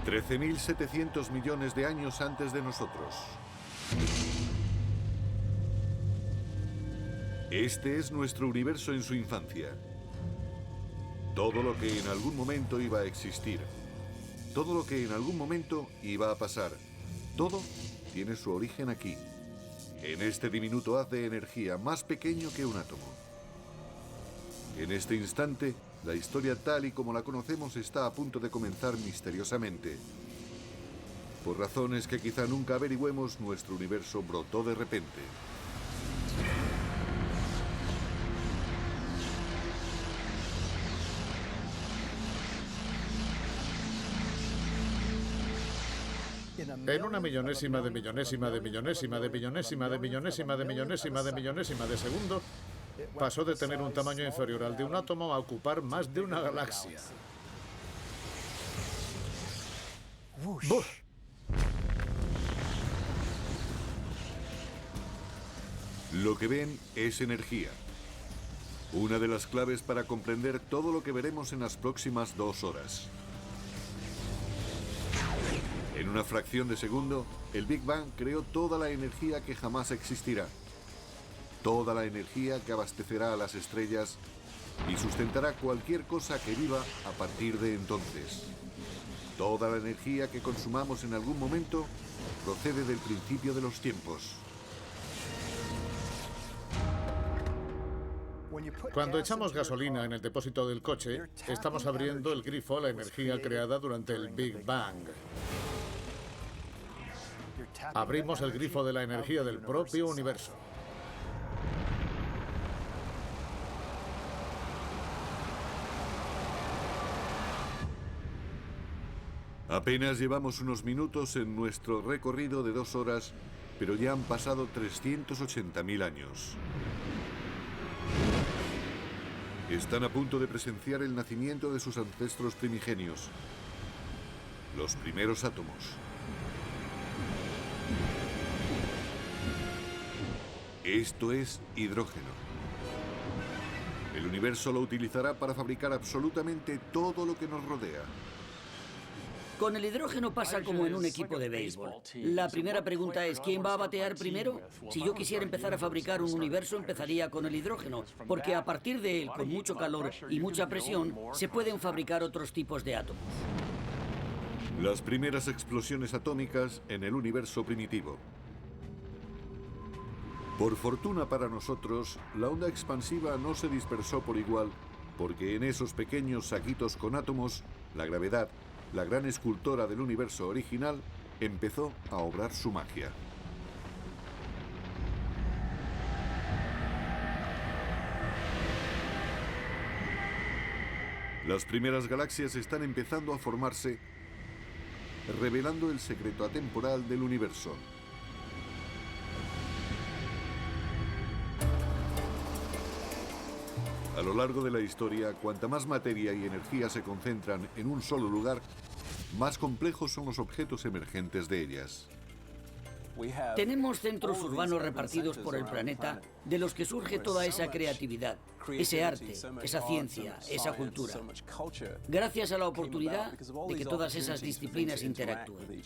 13.700 millones de años antes de nosotros. Este es nuestro universo en su infancia. Todo lo que en algún momento iba a existir. Todo lo que en algún momento iba a pasar. Todo tiene su origen aquí, en este diminuto haz de energía más pequeño que un átomo. En este instante, la historia tal y como la conocemos está a punto de comenzar misteriosamente. Por razones que quizá nunca averigüemos, nuestro universo brotó de repente. En una millonésima de millonésima de millonésima de millonésima de millonésima de millonésima de millonésima de segundo, pasó de tener un tamaño inferior al de un átomo a ocupar más de una galaxia. ¡Buf! Lo que ven es energía. Una de las claves para comprender todo lo que veremos en las próximas 2 horas. En una fracción de segundo, el Big Bang creó toda la energía que jamás existirá. Toda la energía que abastecerá a las estrellas y sustentará cualquier cosa que viva a partir de entonces. Toda la energía que consumamos en algún momento procede del principio de los tiempos. Cuando echamos gasolina en el depósito del coche, estamos abriendo el grifo a la energía creada durante el Big Bang. Abrimos el grifo de la energía del propio universo. Apenas llevamos unos minutos en nuestro recorrido de 2 horas, pero ya han pasado 380.000 años. Están a punto de presenciar el nacimiento de sus ancestros primigenios, los primeros átomos. Esto es hidrógeno. El universo lo utilizará para fabricar absolutamente todo lo que nos rodea. Con el hidrógeno pasa como en un equipo de béisbol. La primera pregunta es, ¿quién va a batear primero? Si yo quisiera empezar a fabricar un universo, empezaría con el hidrógeno, porque a partir de él, con mucho calor y mucha presión, se pueden fabricar otros tipos de átomos. Las primeras explosiones atómicas en el universo primitivo. Por fortuna para nosotros, la onda expansiva no se dispersó por igual, porque en esos pequeños saquitos con átomos, la gravedad, la gran escultora del universo original, empezó a obrar su magia. Las primeras galaxias están empezando a formarse, revelando el secreto atemporal del universo. A lo largo de la historia, cuanta más materia y energía se concentran en un solo lugar, más complejos son los objetos emergentes de ellas. Tenemos centros urbanos repartidos por el planeta de los que surge toda esa creatividad, ese arte, esa ciencia, esa cultura. Gracias a la oportunidad de que todas esas disciplinas interactúen.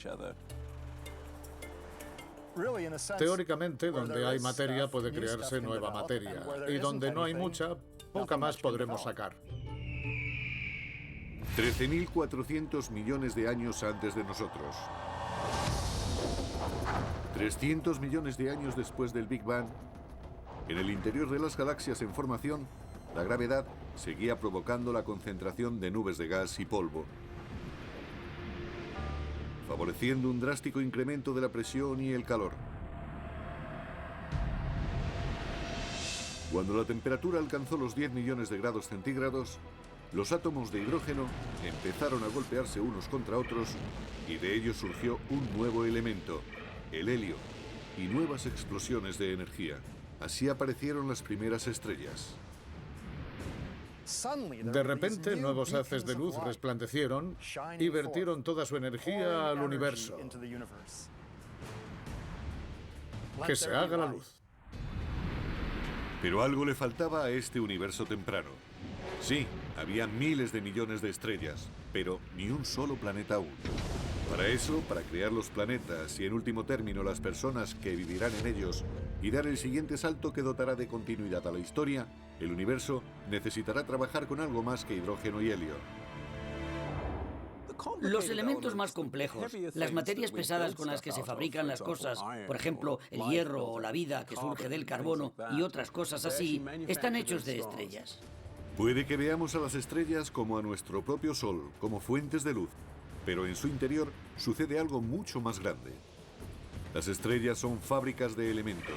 Teóricamente, donde hay materia puede crearse nueva materia, y donde no hay mucha, poca más podremos sacar. 13.400 millones de años antes de nosotros. 300 millones de años después del Big Bang, en el interior de las galaxias en formación, la gravedad seguía provocando la concentración de nubes de gas y polvo, favoreciendo un drástico incremento de la presión y el calor. Cuando la temperatura alcanzó los 10 millones de grados centígrados, los átomos de hidrógeno empezaron a golpearse unos contra otros y de ellos surgió un nuevo elemento, el helio, y nuevas explosiones de energía. Así aparecieron las primeras estrellas. De repente, nuevos haces de luz resplandecieron y vertieron toda su energía al universo. Que se haga la luz. Pero algo le faltaba a este universo temprano. Sí, había miles de millones de estrellas, pero ni un solo planeta aún. Para eso, para crear los planetas y en último término las personas que vivirán en ellos y dar el siguiente salto que dotará de continuidad a la historia, el universo necesitará trabajar con algo más que hidrógeno y helio. Los elementos más complejos, las materias pesadas con las que se fabrican las cosas, por ejemplo, el hierro o la vida que surge del carbono y otras cosas así, están hechos de estrellas. Puede que veamos a las estrellas como a nuestro propio Sol, como fuentes de luz, pero en su interior sucede algo mucho más grande. Las estrellas son fábricas de elementos.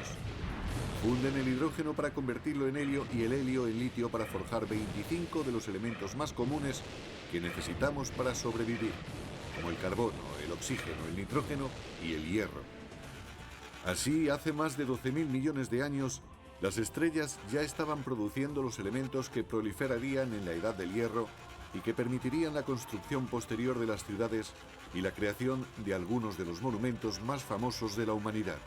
Funden el hidrógeno para convertirlo en helio y el helio en litio para forjar 25 de los elementos más comunes que necesitamos para sobrevivir, como el carbono, el oxígeno, el nitrógeno y el hierro. Así, hace más de 12.000 millones de años, las estrellas ya estaban produciendo los elementos que proliferarían en la edad del hierro y que permitirían la construcción posterior de las ciudades y la creación de algunos de los monumentos más famosos de la humanidad.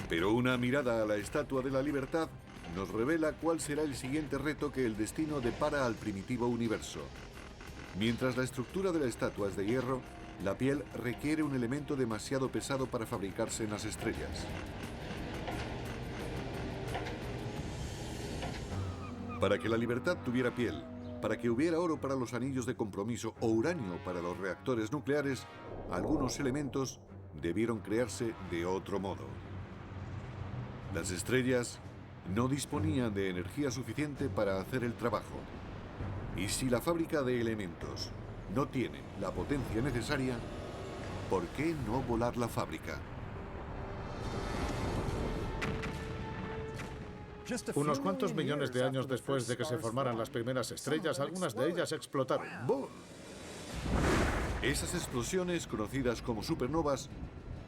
Pero una mirada a la Estatua de la Libertad nos revela cuál será el siguiente reto que el destino depara al primitivo universo. Mientras la estructura de la estatua es de hierro, la piel requiere un elemento demasiado pesado para fabricarse en las estrellas. Para que la Libertad tuviera piel, para que hubiera oro para los anillos de compromiso o uranio para los reactores nucleares, algunos elementos debieron crearse de otro modo. Las estrellas no disponían de energía suficiente para hacer el trabajo. Y si la fábrica de elementos no tiene la potencia necesaria, ¿por qué no volar la fábrica? Unos cuantos millones de años después de que se formaran las primeras estrellas, algunas de ellas explotaron. ¡Bum! Esas explosiones, conocidas como supernovas,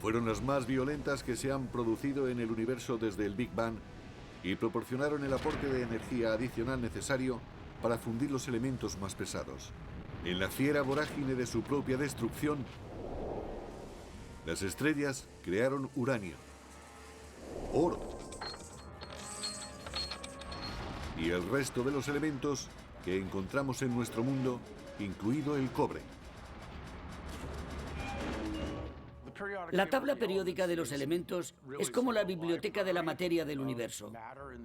fueron las más violentas que se han producido en el universo desde el Big Bang y proporcionaron el aporte de energía adicional necesario para fundir los elementos más pesados. En la fiera vorágine de su propia destrucción, las estrellas crearon uranio, oro y el resto de los elementos que encontramos en nuestro mundo, incluido el cobre. La tabla periódica de los elementos es como la biblioteca de la materia del universo.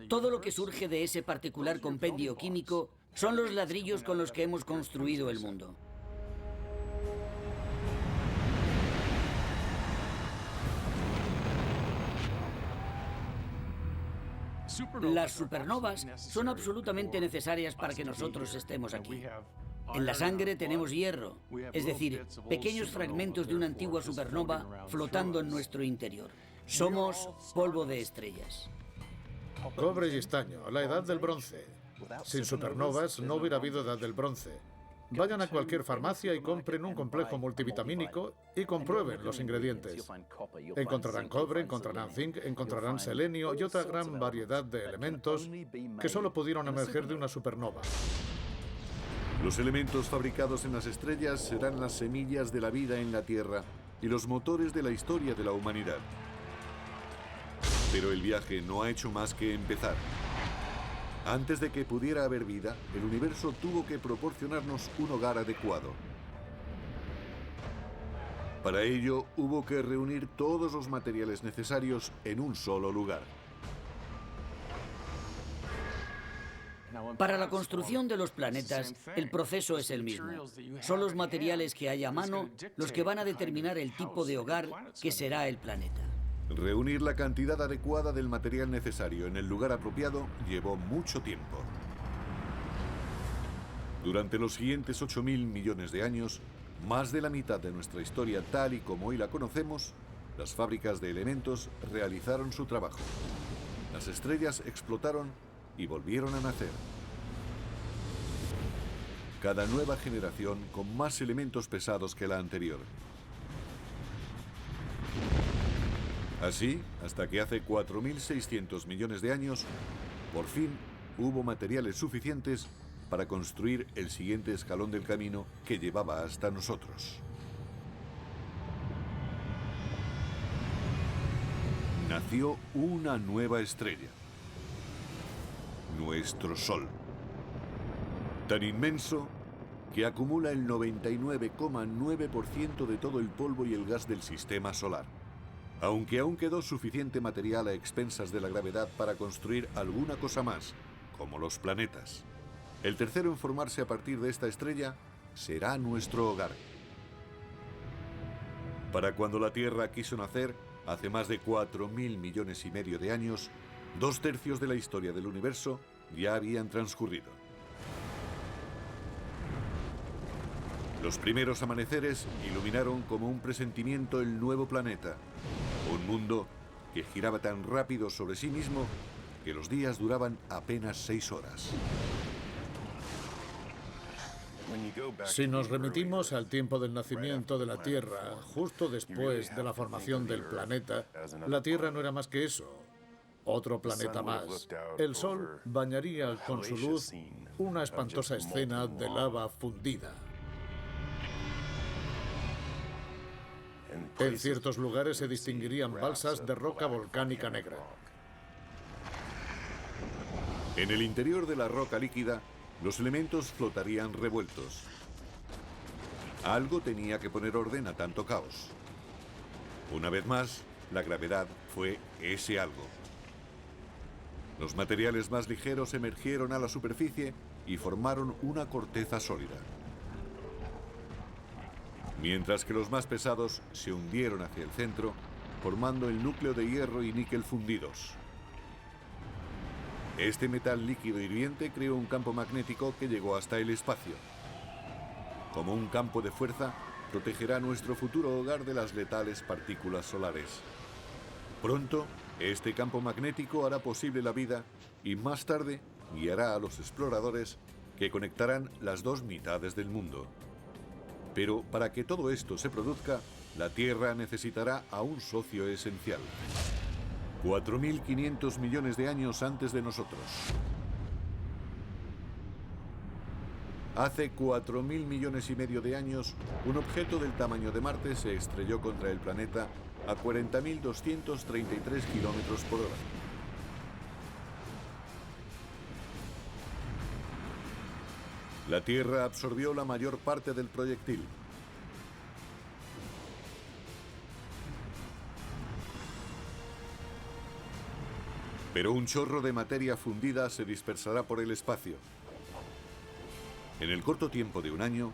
Todo lo que surge de ese particular compendio químico son los ladrillos con los que hemos construido el mundo. Las supernovas son absolutamente necesarias para que nosotros estemos aquí. En la sangre tenemos hierro, es decir, pequeños fragmentos de una antigua supernova flotando en nuestro interior. Somos polvo de estrellas. Cobre y estaño, la edad del bronce. Sin supernovas no hubiera habido edad del bronce. Vayan a cualquier farmacia y compren un complejo multivitamínico y comprueben los ingredientes. Encontrarán cobre, encontrarán zinc, encontrarán selenio y otra gran variedad de elementos que solo pudieron emerger de una supernova. Los elementos fabricados en las estrellas serán las semillas de la vida en la Tierra y los motores de la historia de la humanidad. Pero el viaje no ha hecho más que empezar. Antes de que pudiera haber vida, el universo tuvo que proporcionarnos un hogar adecuado. Para ello, hubo que reunir todos los materiales necesarios en un solo lugar. Para la construcción de los planetas, el proceso es el mismo. Son los materiales que hay a mano los que van a determinar el tipo de hogar que será el planeta. Reunir la cantidad adecuada del material necesario en el lugar apropiado llevó mucho tiempo. Durante los siguientes 8.000 millones de años, más de la mitad de nuestra historia tal y como hoy la conocemos, las fábricas de elementos realizaron su trabajo. Las estrellas explotaron y volvieron a nacer. Cada nueva generación con más elementos pesados que la anterior. Así, hasta que hace 4.600 millones de años, por fin hubo materiales suficientes para construir el siguiente escalón del camino que llevaba hasta nosotros. Nació una nueva estrella. Nuestro Sol. Tan inmenso que acumula el 99,9% de todo el polvo y el gas del sistema solar. Aunque aún quedó suficiente material a expensas de la gravedad para construir alguna cosa más, como los planetas. El tercero en formarse a partir de esta estrella será nuestro hogar. Para cuando la Tierra quiso nacer, hace más de 4.000 millones y medio de años, 2/3 de la historia del universo ya habían transcurrido. Los primeros amaneceres iluminaron como un presentimiento el nuevo planeta, un mundo que giraba tan rápido sobre sí mismo que los días duraban apenas 6 horas. Si nos remitimos al tiempo del nacimiento de la Tierra, justo después de la formación del planeta, la Tierra no era más que eso, otro planeta más. El Sol bañaría con su luz una espantosa escena de lava fundida. En ciertos lugares se distinguirían balsas de roca volcánica negra. En el interior de la roca líquida, los elementos flotarían revueltos. Algo tenía que poner orden a tanto caos. Una vez más, la gravedad fue ese algo. Los materiales más ligeros emergieron a la superficie y formaron una corteza sólida, mientras que los más pesados se hundieron hacia el centro, formando el núcleo de hierro y níquel fundidos. Este metal líquido hirviente creó un campo magnético que llegó hasta el espacio. Como un campo de fuerza, protegerá nuestro futuro hogar de las letales partículas solares. Pronto, este campo magnético hará posible la vida y más tarde guiará a los exploradores que conectarán las dos mitades del mundo. Pero para que todo esto se produzca, la Tierra necesitará a un socio esencial. 4.500 millones de años antes de nosotros. Hace 4.000 millones y medio de años, un objeto del tamaño de Marte se estrelló contra el planeta a 40.233 kilómetros por hora. La Tierra absorbió la mayor parte del proyectil. Pero un chorro de materia fundida se dispersará por el espacio. En el corto tiempo de un año,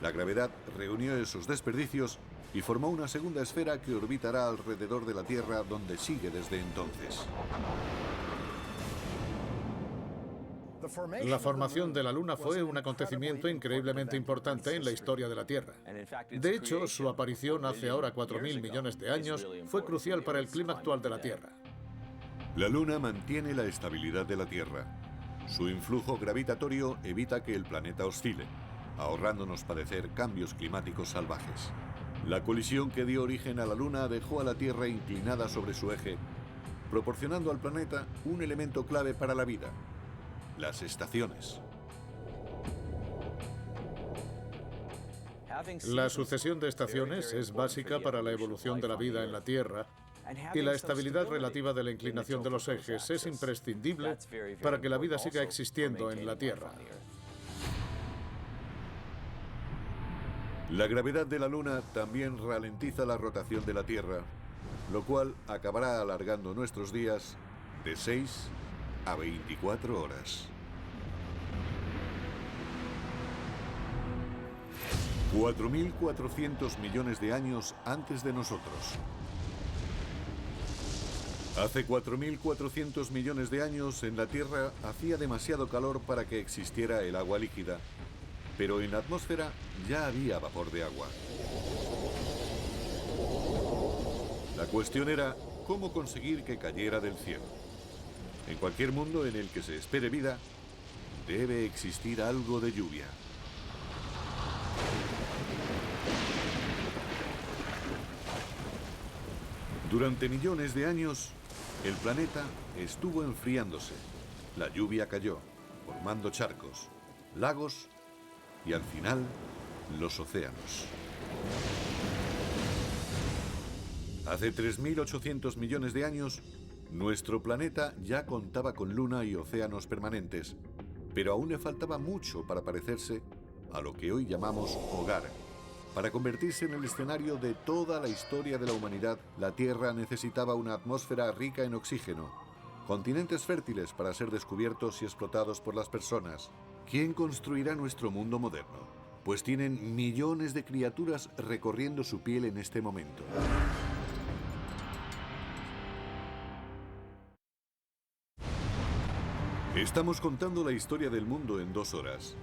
la gravedad reunió esos desperdicios y formó una segunda esfera que orbitará alrededor de la Tierra, donde sigue desde entonces. La formación de la Luna fue un acontecimiento increíblemente importante en la historia de la Tierra. De hecho, su aparición hace ahora 4.000 millones de años fue crucial para el clima actual de la Tierra. La Luna mantiene la estabilidad de la Tierra. Su influjo gravitatorio evita que el planeta oscile, ahorrándonos padecer cambios climáticos salvajes. La colisión que dio origen a la Luna dejó a la Tierra inclinada sobre su eje, proporcionando al planeta un elemento clave para la vida: las estaciones. La sucesión de estaciones es básica para la evolución de la vida en la Tierra, y la estabilidad relativa de la inclinación de los ejes es imprescindible para que la vida siga existiendo en la Tierra. La gravedad de la Luna también ralentiza la rotación de la Tierra, lo cual acabará alargando nuestros días de 6 a 24 horas. 4.400 millones de años antes de nosotros. Hace 4.400 millones de años en la Tierra hacía demasiado calor para que existiera el agua líquida, pero en la atmósfera ya había vapor de agua. La cuestión era cómo conseguir que cayera del cielo. En cualquier mundo en el que se espere vida, debe existir algo de lluvia. Durante millones de años, el planeta estuvo enfriándose. La lluvia cayó, formando charcos, lagos y al final, los océanos. Hace 3.800 millones de años, nuestro planeta ya contaba con luna y océanos permanentes, pero aún le faltaba mucho para parecerse a lo que hoy llamamos hogar. Para convertirse en el escenario de toda la historia de la humanidad, la Tierra necesitaba una atmósfera rica en oxígeno, continentes fértiles para ser descubiertos y explotados por las personas. ¿Quién construirá nuestro mundo moderno? Pues tienen millones de criaturas recorriendo su piel en este momento. Estamos contando la historia del mundo en 2 horas,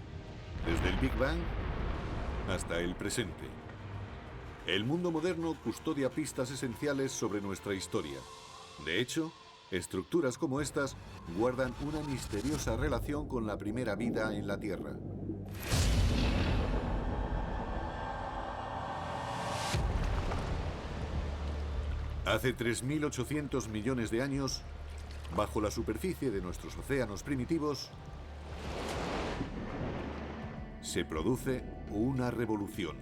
desde el Big Bang hasta el presente. El mundo moderno custodia pistas esenciales sobre nuestra historia. De hecho, estructuras como estas guardan una misteriosa relación con la primera vida en la Tierra. Hace 3.800 millones de años, bajo la superficie de nuestros océanos primitivos, se produce una revolución.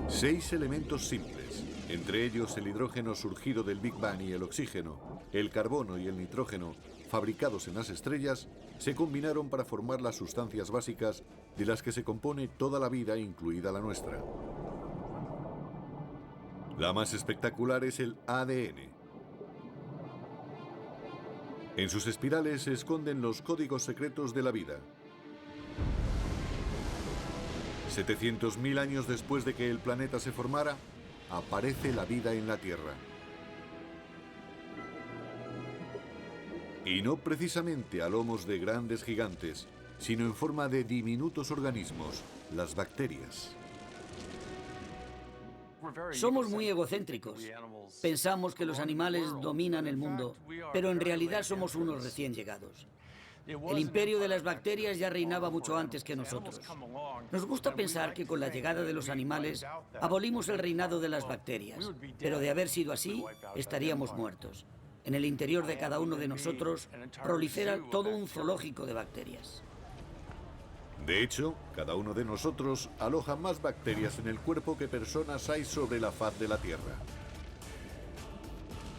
Seis elementos simples, entre ellos el hidrógeno surgido del Big Bang y el oxígeno, el carbono y el nitrógeno, fabricados en las estrellas, se combinaron para formar las sustancias básicas de las que se compone toda la vida, incluida la nuestra. La más espectacular es el ADN. En sus espirales se esconden los códigos secretos de la vida. 700.000 años después de que el planeta se formara, aparece la vida en la Tierra. Y no precisamente a lomos de grandes gigantes, sino en forma de diminutos organismos, las bacterias. Somos muy egocéntricos. Pensamos que los animales dominan el mundo, pero en realidad somos unos recién llegados. El imperio de las bacterias ya reinaba mucho antes que nosotros. Nos gusta pensar que con la llegada de los animales abolimos el reinado de las bacterias, pero de haber sido así, estaríamos muertos. En el interior de cada uno de nosotros prolifera todo un zoológico de bacterias. De hecho, cada uno de nosotros aloja más bacterias en el cuerpo que personas hay sobre la faz de la Tierra.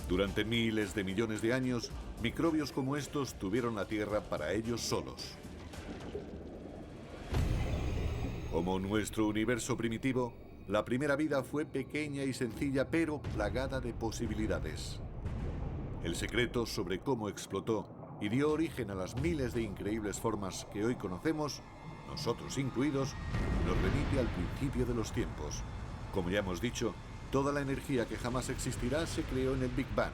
Durante miles de millones de años, microbios como estos tuvieron la Tierra para ellos solos. Como nuestro universo primitivo, la primera vida fue pequeña y sencilla, pero plagada de posibilidades. El secreto sobre cómo explotó y dio origen a las miles de increíbles formas que hoy conocemos, nosotros incluidos, nos remite al principio de los tiempos. Como ya hemos dicho, toda la energía que jamás existirá se creó en el Big Bang.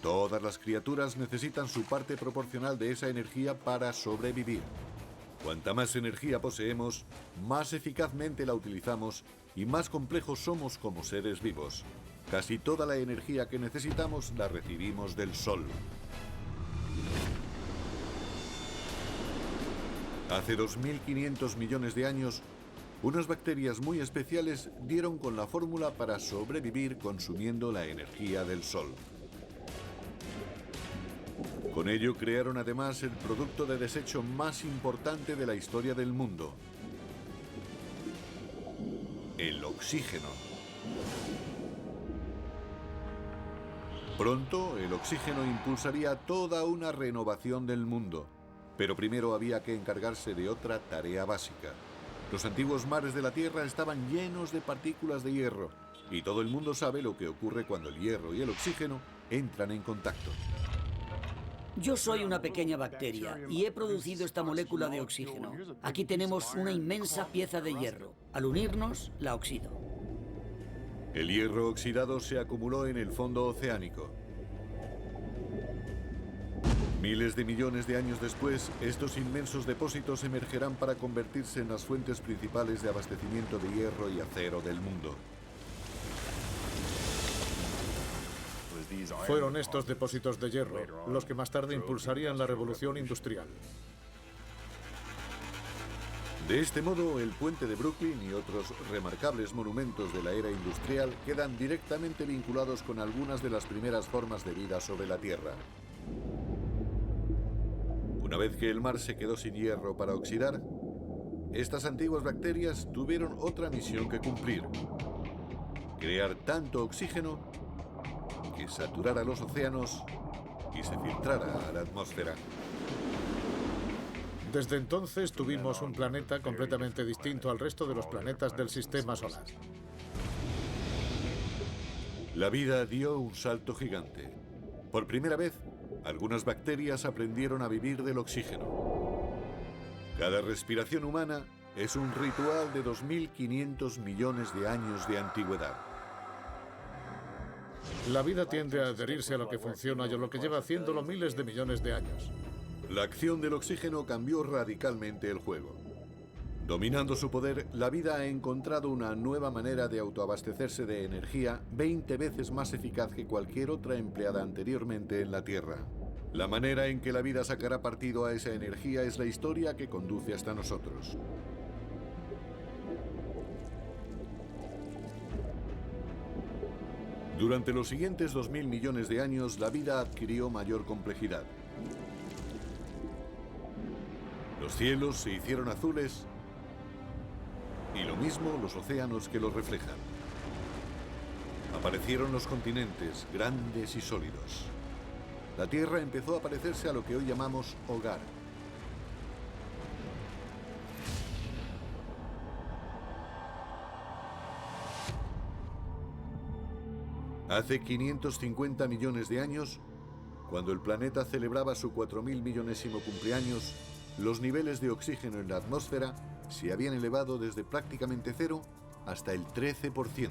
Todas las criaturas necesitan su parte proporcional de esa energía para sobrevivir. Cuanta más energía poseemos, más eficazmente la utilizamos y más complejos somos como seres vivos. Casi toda la energía que necesitamos la recibimos del Sol. Hace 2.500 millones de años, unas bacterias muy especiales dieron con la fórmula para sobrevivir consumiendo la energía del Sol. Con ello crearon además el producto de desecho más importante de la historia del mundo: el oxígeno. Pronto, el oxígeno impulsaría toda una renovación del mundo. Pero primero había que encargarse de otra tarea básica. Los antiguos mares de la Tierra estaban llenos de partículas de hierro, y todo el mundo sabe lo que ocurre cuando el hierro y el oxígeno entran en contacto. Yo soy una pequeña bacteria y he producido esta molécula de oxígeno. Aquí tenemos una inmensa pieza de hierro. Al unirnos, la oxido. El hierro oxidado se acumuló en el fondo oceánico. Miles de millones de años después, estos inmensos depósitos emergerán para convertirse en las fuentes principales de abastecimiento de hierro y acero del mundo. Fueron estos depósitos de hierro los que más tarde impulsarían la revolución industrial. De este modo, el puente de Brooklyn y otros remarcables monumentos de la era industrial quedan directamente vinculados con algunas de las primeras formas de vida sobre la Tierra. Una vez que el mar se quedó sin hierro para oxidar, estas antiguas bacterias tuvieron otra misión que cumplir: crear tanto oxígeno que saturara los océanos y se filtrara a la atmósfera. Desde entonces tuvimos un planeta completamente distinto al resto de los planetas del sistema solar. La vida dio un salto gigante. Por primera vez, algunas bacterias aprendieron a vivir del oxígeno. Cada respiración humana es un ritual de 2.500 millones de años de antigüedad. La vida tiende a adherirse a lo que funciona y a lo que lleva haciéndolo miles de millones de años. La acción del oxígeno cambió radicalmente el juego. Dominando su poder, la vida ha encontrado una nueva manera de autoabastecerse de energía 20 veces más eficaz que cualquier otra empleada anteriormente en la Tierra. La manera en que la vida sacará partido a esa energía es la historia que conduce hasta nosotros. Durante los siguientes 2.000 millones de años, la vida adquirió mayor complejidad. Los cielos se hicieron azules y lo mismo los océanos que los reflejan. Aparecieron los continentes, grandes y sólidos. La Tierra empezó a parecerse a lo que hoy llamamos hogar. Hace 550 millones de años, cuando el planeta celebraba su 4.000 millonésimo cumpleaños, los niveles de oxígeno en la atmósfera se habían elevado desde prácticamente cero hasta el 13%.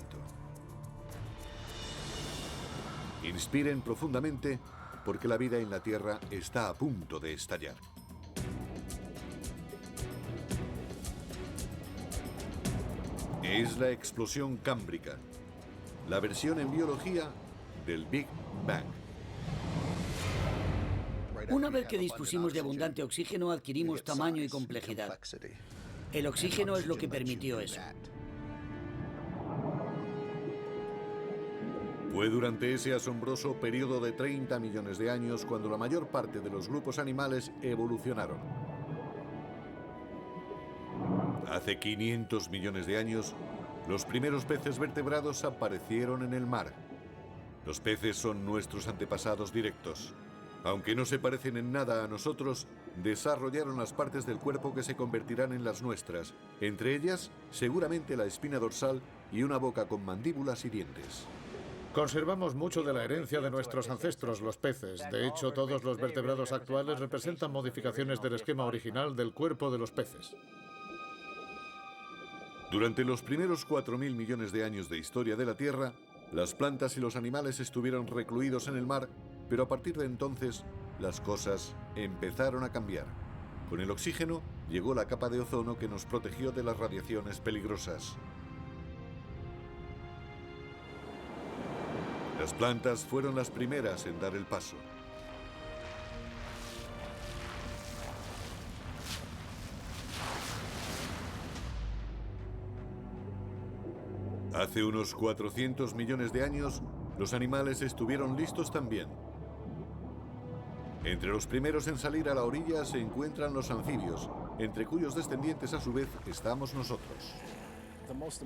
Inspiren profundamente porque la vida en la Tierra está a punto de estallar. Es la explosión cámbrica, la versión en biología del Big Bang. Una vez que dispusimos de abundante oxígeno, adquirimos tamaño y complejidad. El oxígeno es lo que permitió eso. Fue durante ese asombroso periodo de 30 millones de años cuando la mayor parte de los grupos animales evolucionaron. Hace 500 millones de años, los primeros peces vertebrados aparecieron en el mar. Los peces son nuestros antepasados directos. Aunque no se parecen en nada a nosotros, desarrollaron las partes del cuerpo que se convertirán en las nuestras, entre ellas, seguramente la espina dorsal y una boca con mandíbulas y dientes. Conservamos mucho de la herencia de nuestros ancestros, los peces. De hecho, todos los vertebrados actuales representan modificaciones del esquema original del cuerpo de los peces. Durante los primeros 4.000 millones de años de historia de la Tierra, las plantas y los animales estuvieron recluidos en el mar, pero a partir de entonces, las cosas empezaron a cambiar. Con el oxígeno llegó la capa de ozono que nos protegió de las radiaciones peligrosas. Las plantas fueron las primeras en dar el paso. Hace unos 400 millones de años, los animales estuvieron listos también. Entre los primeros en salir a la orilla se encuentran los anfibios, entre cuyos descendientes a su vez estamos nosotros.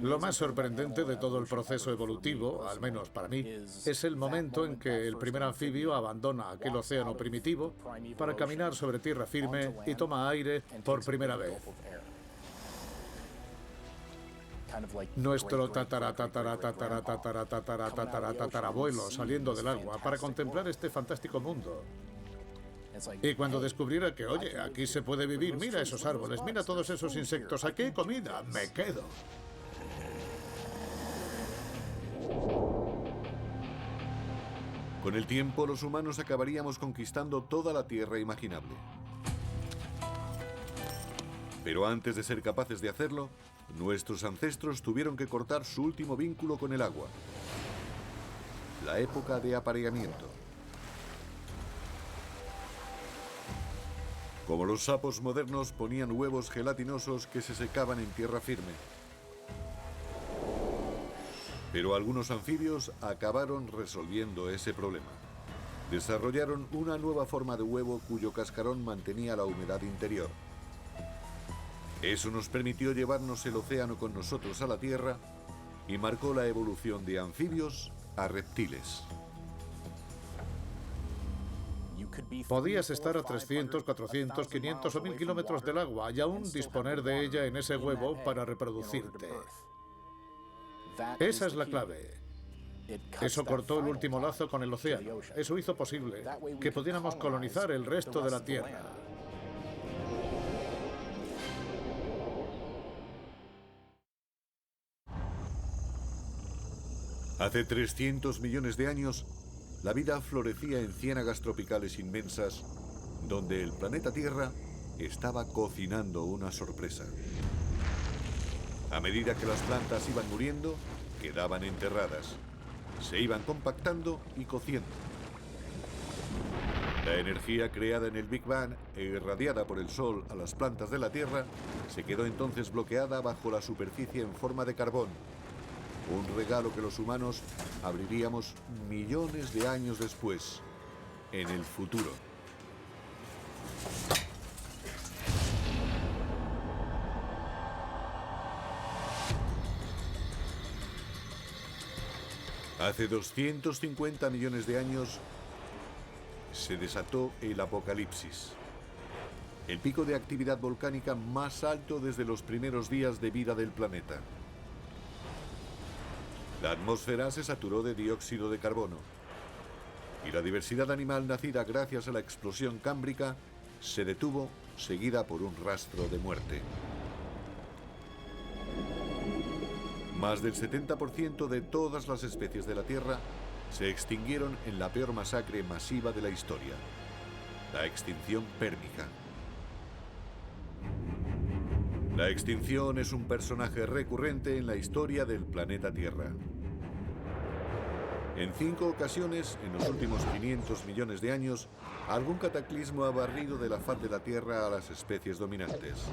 Lo más sorprendente de todo el proceso evolutivo, al menos para mí, es el momento en que el primer anfibio abandona aquel océano primitivo para caminar sobre tierra firme y toma aire por primera vez. Nuestro tatarabuelo saliendo del agua para contemplar este fantástico mundo. Y cuando descubriera que, oye, aquí se puede vivir, mira esos árboles, mira todos esos insectos, aquí hay comida, me quedo. Con el tiempo, los humanos acabaríamos conquistando toda la Tierra imaginable. Pero antes de ser capaces de hacerlo, nuestros ancestros tuvieron que cortar su último vínculo con el agua. La época de apareamiento. Como los sapos modernos, ponían huevos gelatinosos que se secaban en tierra firme. Pero algunos anfibios acabaron resolviendo ese problema. Desarrollaron una nueva forma de huevo cuyo cascarón mantenía la humedad interior. Eso nos permitió llevarnos el océano con nosotros a la Tierra y marcó la evolución de anfibios a reptiles. Podías estar a 300, 400, 500 o 1000 kilómetros del agua y aún disponer de ella en ese huevo para reproducirte. Esa es la clave. Eso cortó el último lazo con el océano. Eso hizo posible que pudiéramos colonizar el resto de la Tierra. Hace 300 millones de años, la vida florecía en ciénagas tropicales inmensas, donde el planeta Tierra estaba cocinando una sorpresa. A medida que las plantas iban muriendo, quedaban enterradas. Se iban compactando y cociendo. La energía creada en el Big Bang e irradiada por el Sol a las plantas de la Tierra se quedó entonces bloqueada bajo la superficie en forma de carbón. Un regalo que los humanos abriríamos millones de años después, en el futuro. Hace 250 millones de años se desató el apocalipsis. El pico de actividad volcánica más alto desde los primeros días de vida del planeta. La atmósfera se saturó de dióxido de carbono y la diversidad animal nacida gracias a la explosión cámbrica se detuvo, seguida por un rastro de muerte. Más del 70% de todas las especies de la Tierra se extinguieron en la peor masacre masiva de la historia, la extinción pérmica. La extinción es un personaje recurrente en la historia del planeta Tierra. En 5 ocasiones, en los últimos 500 millones de años, algún cataclismo ha barrido de la faz de la Tierra a las especies dominantes.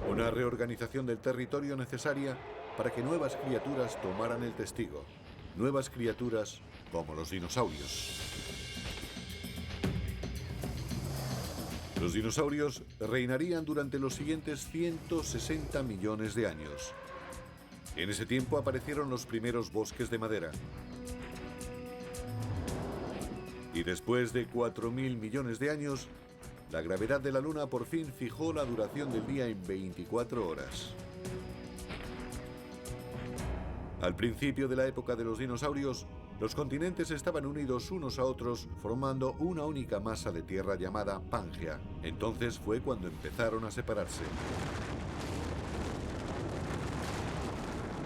Una reorganización del territorio necesaria para que nuevas criaturas tomaran el testigo. Nuevas criaturas como los dinosaurios. Los dinosaurios reinarían durante los siguientes 160 millones de años. En ese tiempo aparecieron los primeros bosques de madera. Y después de 4.000 millones de años, la gravedad de la Luna por fin fijó la duración del día en 24 horas. Al principio de la época de los dinosaurios, los continentes estaban unidos unos a otros formando una única masa de tierra llamada Pangea. Entonces fue cuando empezaron a separarse.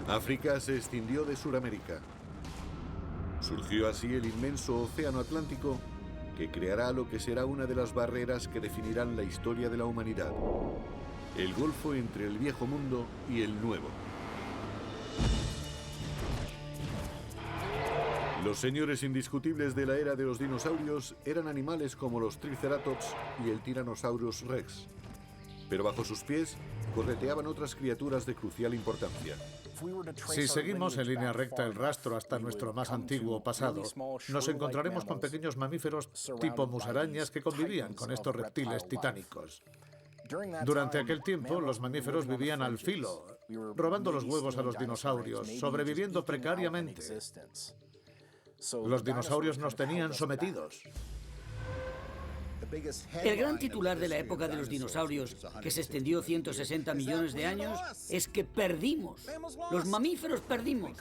África se escindió de Sudamérica. Surgió así el inmenso océano Atlántico, que creará lo que será una de las barreras que definirán la historia de la humanidad. El golfo entre el viejo mundo y el nuevo. Los señores indiscutibles de la era de los dinosaurios eran animales como los Triceratops y el Tyrannosaurus Rex. Pero bajo sus pies correteaban otras criaturas de crucial importancia. Si seguimos en línea recta el rastro hasta nuestro más antiguo pasado, nos encontraremos con pequeños mamíferos tipo musarañas que convivían con estos reptiles titánicos. Durante aquel tiempo, los mamíferos vivían al filo, robando los huevos a los dinosaurios, sobreviviendo precariamente. Los dinosaurios nos tenían sometidos. El gran titular de la época de los dinosaurios, que se extendió 160 millones de años, es que perdimos. Los mamíferos perdimos.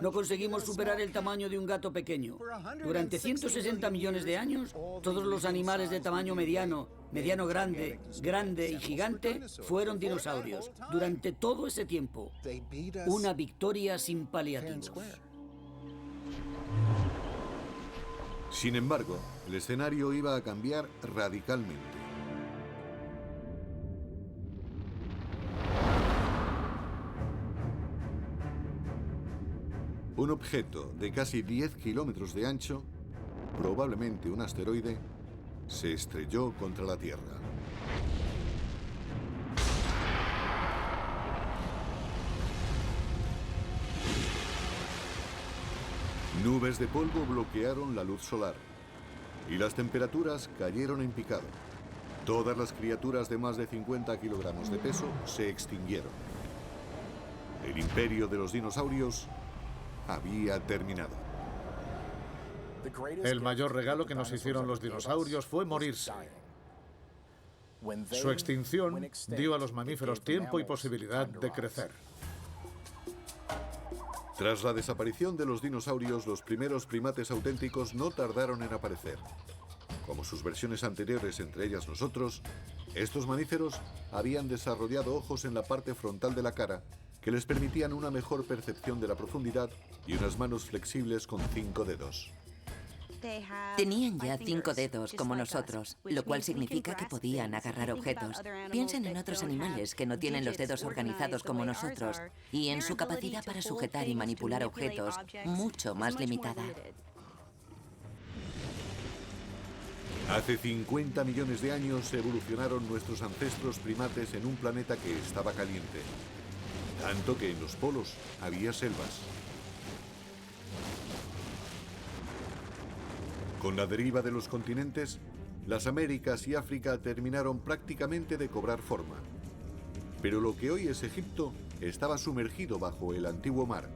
No conseguimos superar el tamaño de un gato pequeño. Durante 160 millones de años, todos los animales de tamaño mediano, mediano grande, grande y gigante fueron dinosaurios. Durante todo ese tiempo, una victoria sin paliativos. Sin embargo, el escenario iba a cambiar radicalmente. Un objeto de casi 10 kilómetros de ancho, probablemente un asteroide, se estrelló contra la Tierra. Nubes de polvo bloquearon la luz solar y las temperaturas cayeron en picado. Todas las criaturas de más de 50 kilogramos de peso se extinguieron. El imperio de los dinosaurios había terminado. El mayor regalo que nos hicieron los dinosaurios fue morirse. Su extinción dio a los mamíferos tiempo y posibilidad de crecer. Tras la desaparición de los dinosaurios, los primeros primates auténticos no tardaron en aparecer. Como sus versiones anteriores, entre ellas nosotros, estos mamíferos habían desarrollado ojos en la parte frontal de la cara que les permitían una mejor percepción de la profundidad y unas manos flexibles con 5 dedos. Tenían ya 5 dedos como nosotros, lo cual significa que podían agarrar objetos. Piensen en otros animales que no tienen los dedos organizados como nosotros y en su capacidad para sujetar y manipular objetos mucho más limitada. Hace 50 millones de años evolucionaron nuestros ancestros primates en un planeta que estaba caliente, tanto que en los polos había selvas. Con la deriva de los continentes, las Américas y África terminaron prácticamente de cobrar forma. Pero lo que hoy es Egipto estaba sumergido bajo el antiguo mar.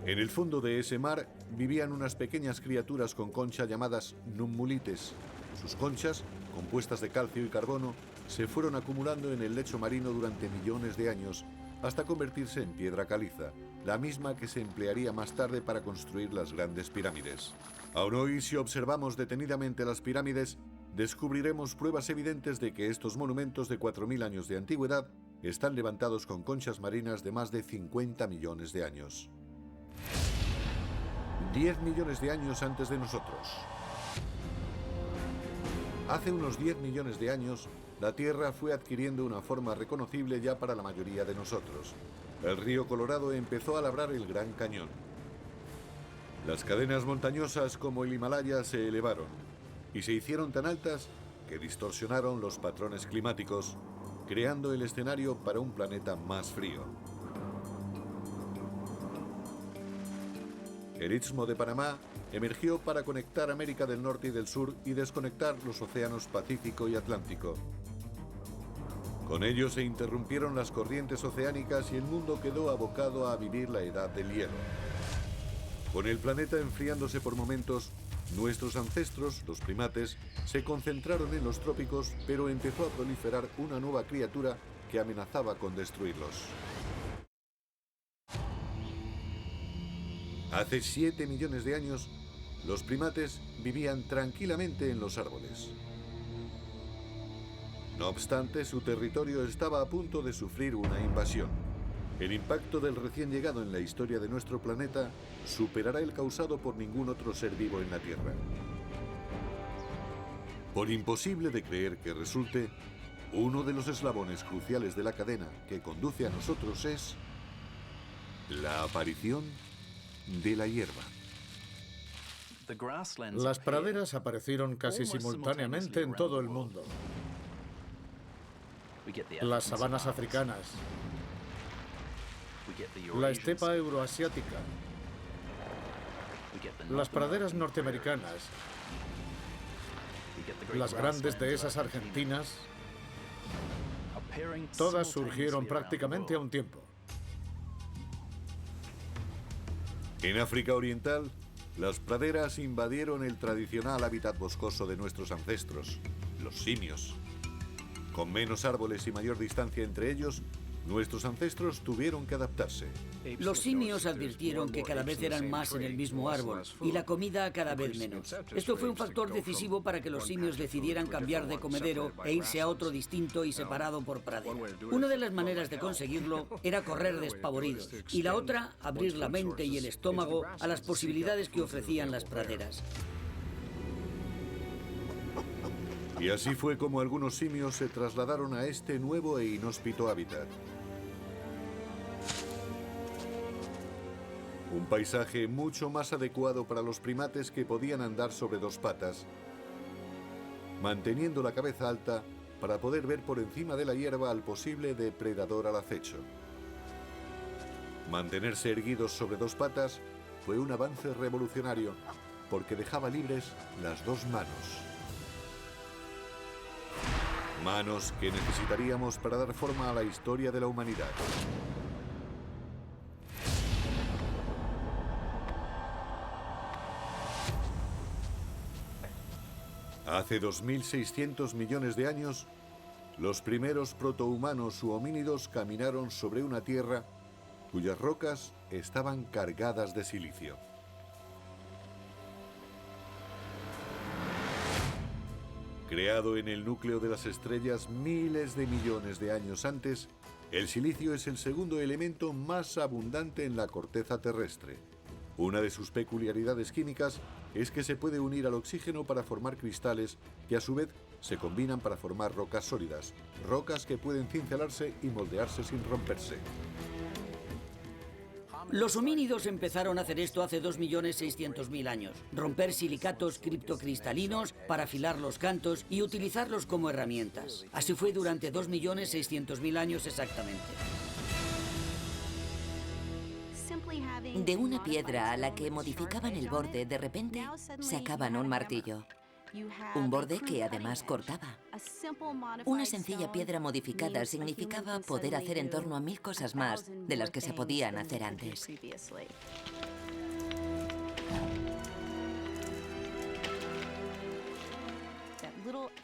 En el fondo de ese mar vivían unas pequeñas criaturas con concha llamadas nummulites. Sus conchas, compuestas de calcio y carbono, se fueron acumulando en el lecho marino durante millones de años hasta convertirse en piedra caliza, la misma que se emplearía más tarde para construir las grandes pirámides. Aún hoy, si observamos detenidamente las pirámides, descubriremos pruebas evidentes de que estos monumentos de 4.000 años de antigüedad están levantados con conchas marinas de más de 50 millones de años. 10 millones de años antes de nosotros. Hace unos 10 millones de años, la Tierra fue adquiriendo una forma reconocible ya para la mayoría de nosotros. El río Colorado empezó a labrar el Gran Cañón. Las cadenas montañosas como el Himalaya se elevaron y se hicieron tan altas que distorsionaron los patrones climáticos, creando el escenario para un planeta más frío. El Istmo de Panamá emergió para conectar América del Norte y del Sur y desconectar los océanos Pacífico y Atlántico. Con ello se interrumpieron las corrientes oceánicas y el mundo quedó abocado a vivir la edad del hielo. Con el planeta enfriándose por momentos, nuestros ancestros, los primates, se concentraron en los trópicos, pero empezó a proliferar una nueva criatura que amenazaba con destruirlos. Hace 7 millones de años, los primates vivían tranquilamente en los árboles. No obstante, su territorio estaba a punto de sufrir una invasión. El impacto del recién llegado en la historia de nuestro planeta superará el causado por ningún otro ser vivo en la Tierra. Por imposible de creer que resulte, uno de los eslabones cruciales de la cadena que conduce a nosotros es la aparición de la hierba. Las praderas aparecieron casi simultáneamente en todo el mundo. Las sabanas africanas, la estepa euroasiática, las praderas norteamericanas, las grandes dehesas argentinas, todas surgieron prácticamente a un tiempo. En África Oriental, las praderas invadieron el tradicional hábitat boscoso de nuestros ancestros, los simios. Con menos árboles y mayor distancia entre ellos, nuestros ancestros tuvieron que adaptarse. Los simios advirtieron que cada vez eran más en el mismo árbol y la comida cada vez menos. Esto fue un factor decisivo para que los simios decidieran cambiar de comedero e irse a otro distinto y separado por pradera. Una de las maneras de conseguirlo era correr despavoridos y la otra, abrir la mente y el estómago a las posibilidades que ofrecían las praderas. Y así fue como algunos simios se trasladaron a este nuevo e inhóspito hábitat. Un paisaje mucho más adecuado para los primates que podían andar sobre dos patas, manteniendo la cabeza alta para poder ver por encima de la hierba al posible depredador al acecho. Mantenerse erguidos sobre dos patas fue un avance revolucionario porque dejaba libres las dos manos. Manos que necesitaríamos para dar forma a la historia de la humanidad. Hace 2.600 millones de años, los primeros protohumanos u homínidos caminaron sobre una tierra cuyas rocas estaban cargadas de silicio. Creado en el núcleo de las estrellas miles de millones de años antes, el silicio es el segundo elemento más abundante en la corteza terrestre. Una de sus peculiaridades químicas es que se puede unir al oxígeno para formar cristales que a su vez se combinan para formar rocas sólidas, rocas que pueden cincelarse y moldearse sin romperse. Los homínidos empezaron a hacer esto hace 2.600.000 años. Romper silicatos criptocristalinos para afilar los cantos y utilizarlos como herramientas. Así fue durante 2.600.000 años exactamente. De una piedra a la que modificaban el borde, de repente sacaban un martillo. Un borde que además cortaba. Una sencilla piedra modificada significaba poder hacer en torno a 1000 cosas más de las que se podían hacer antes.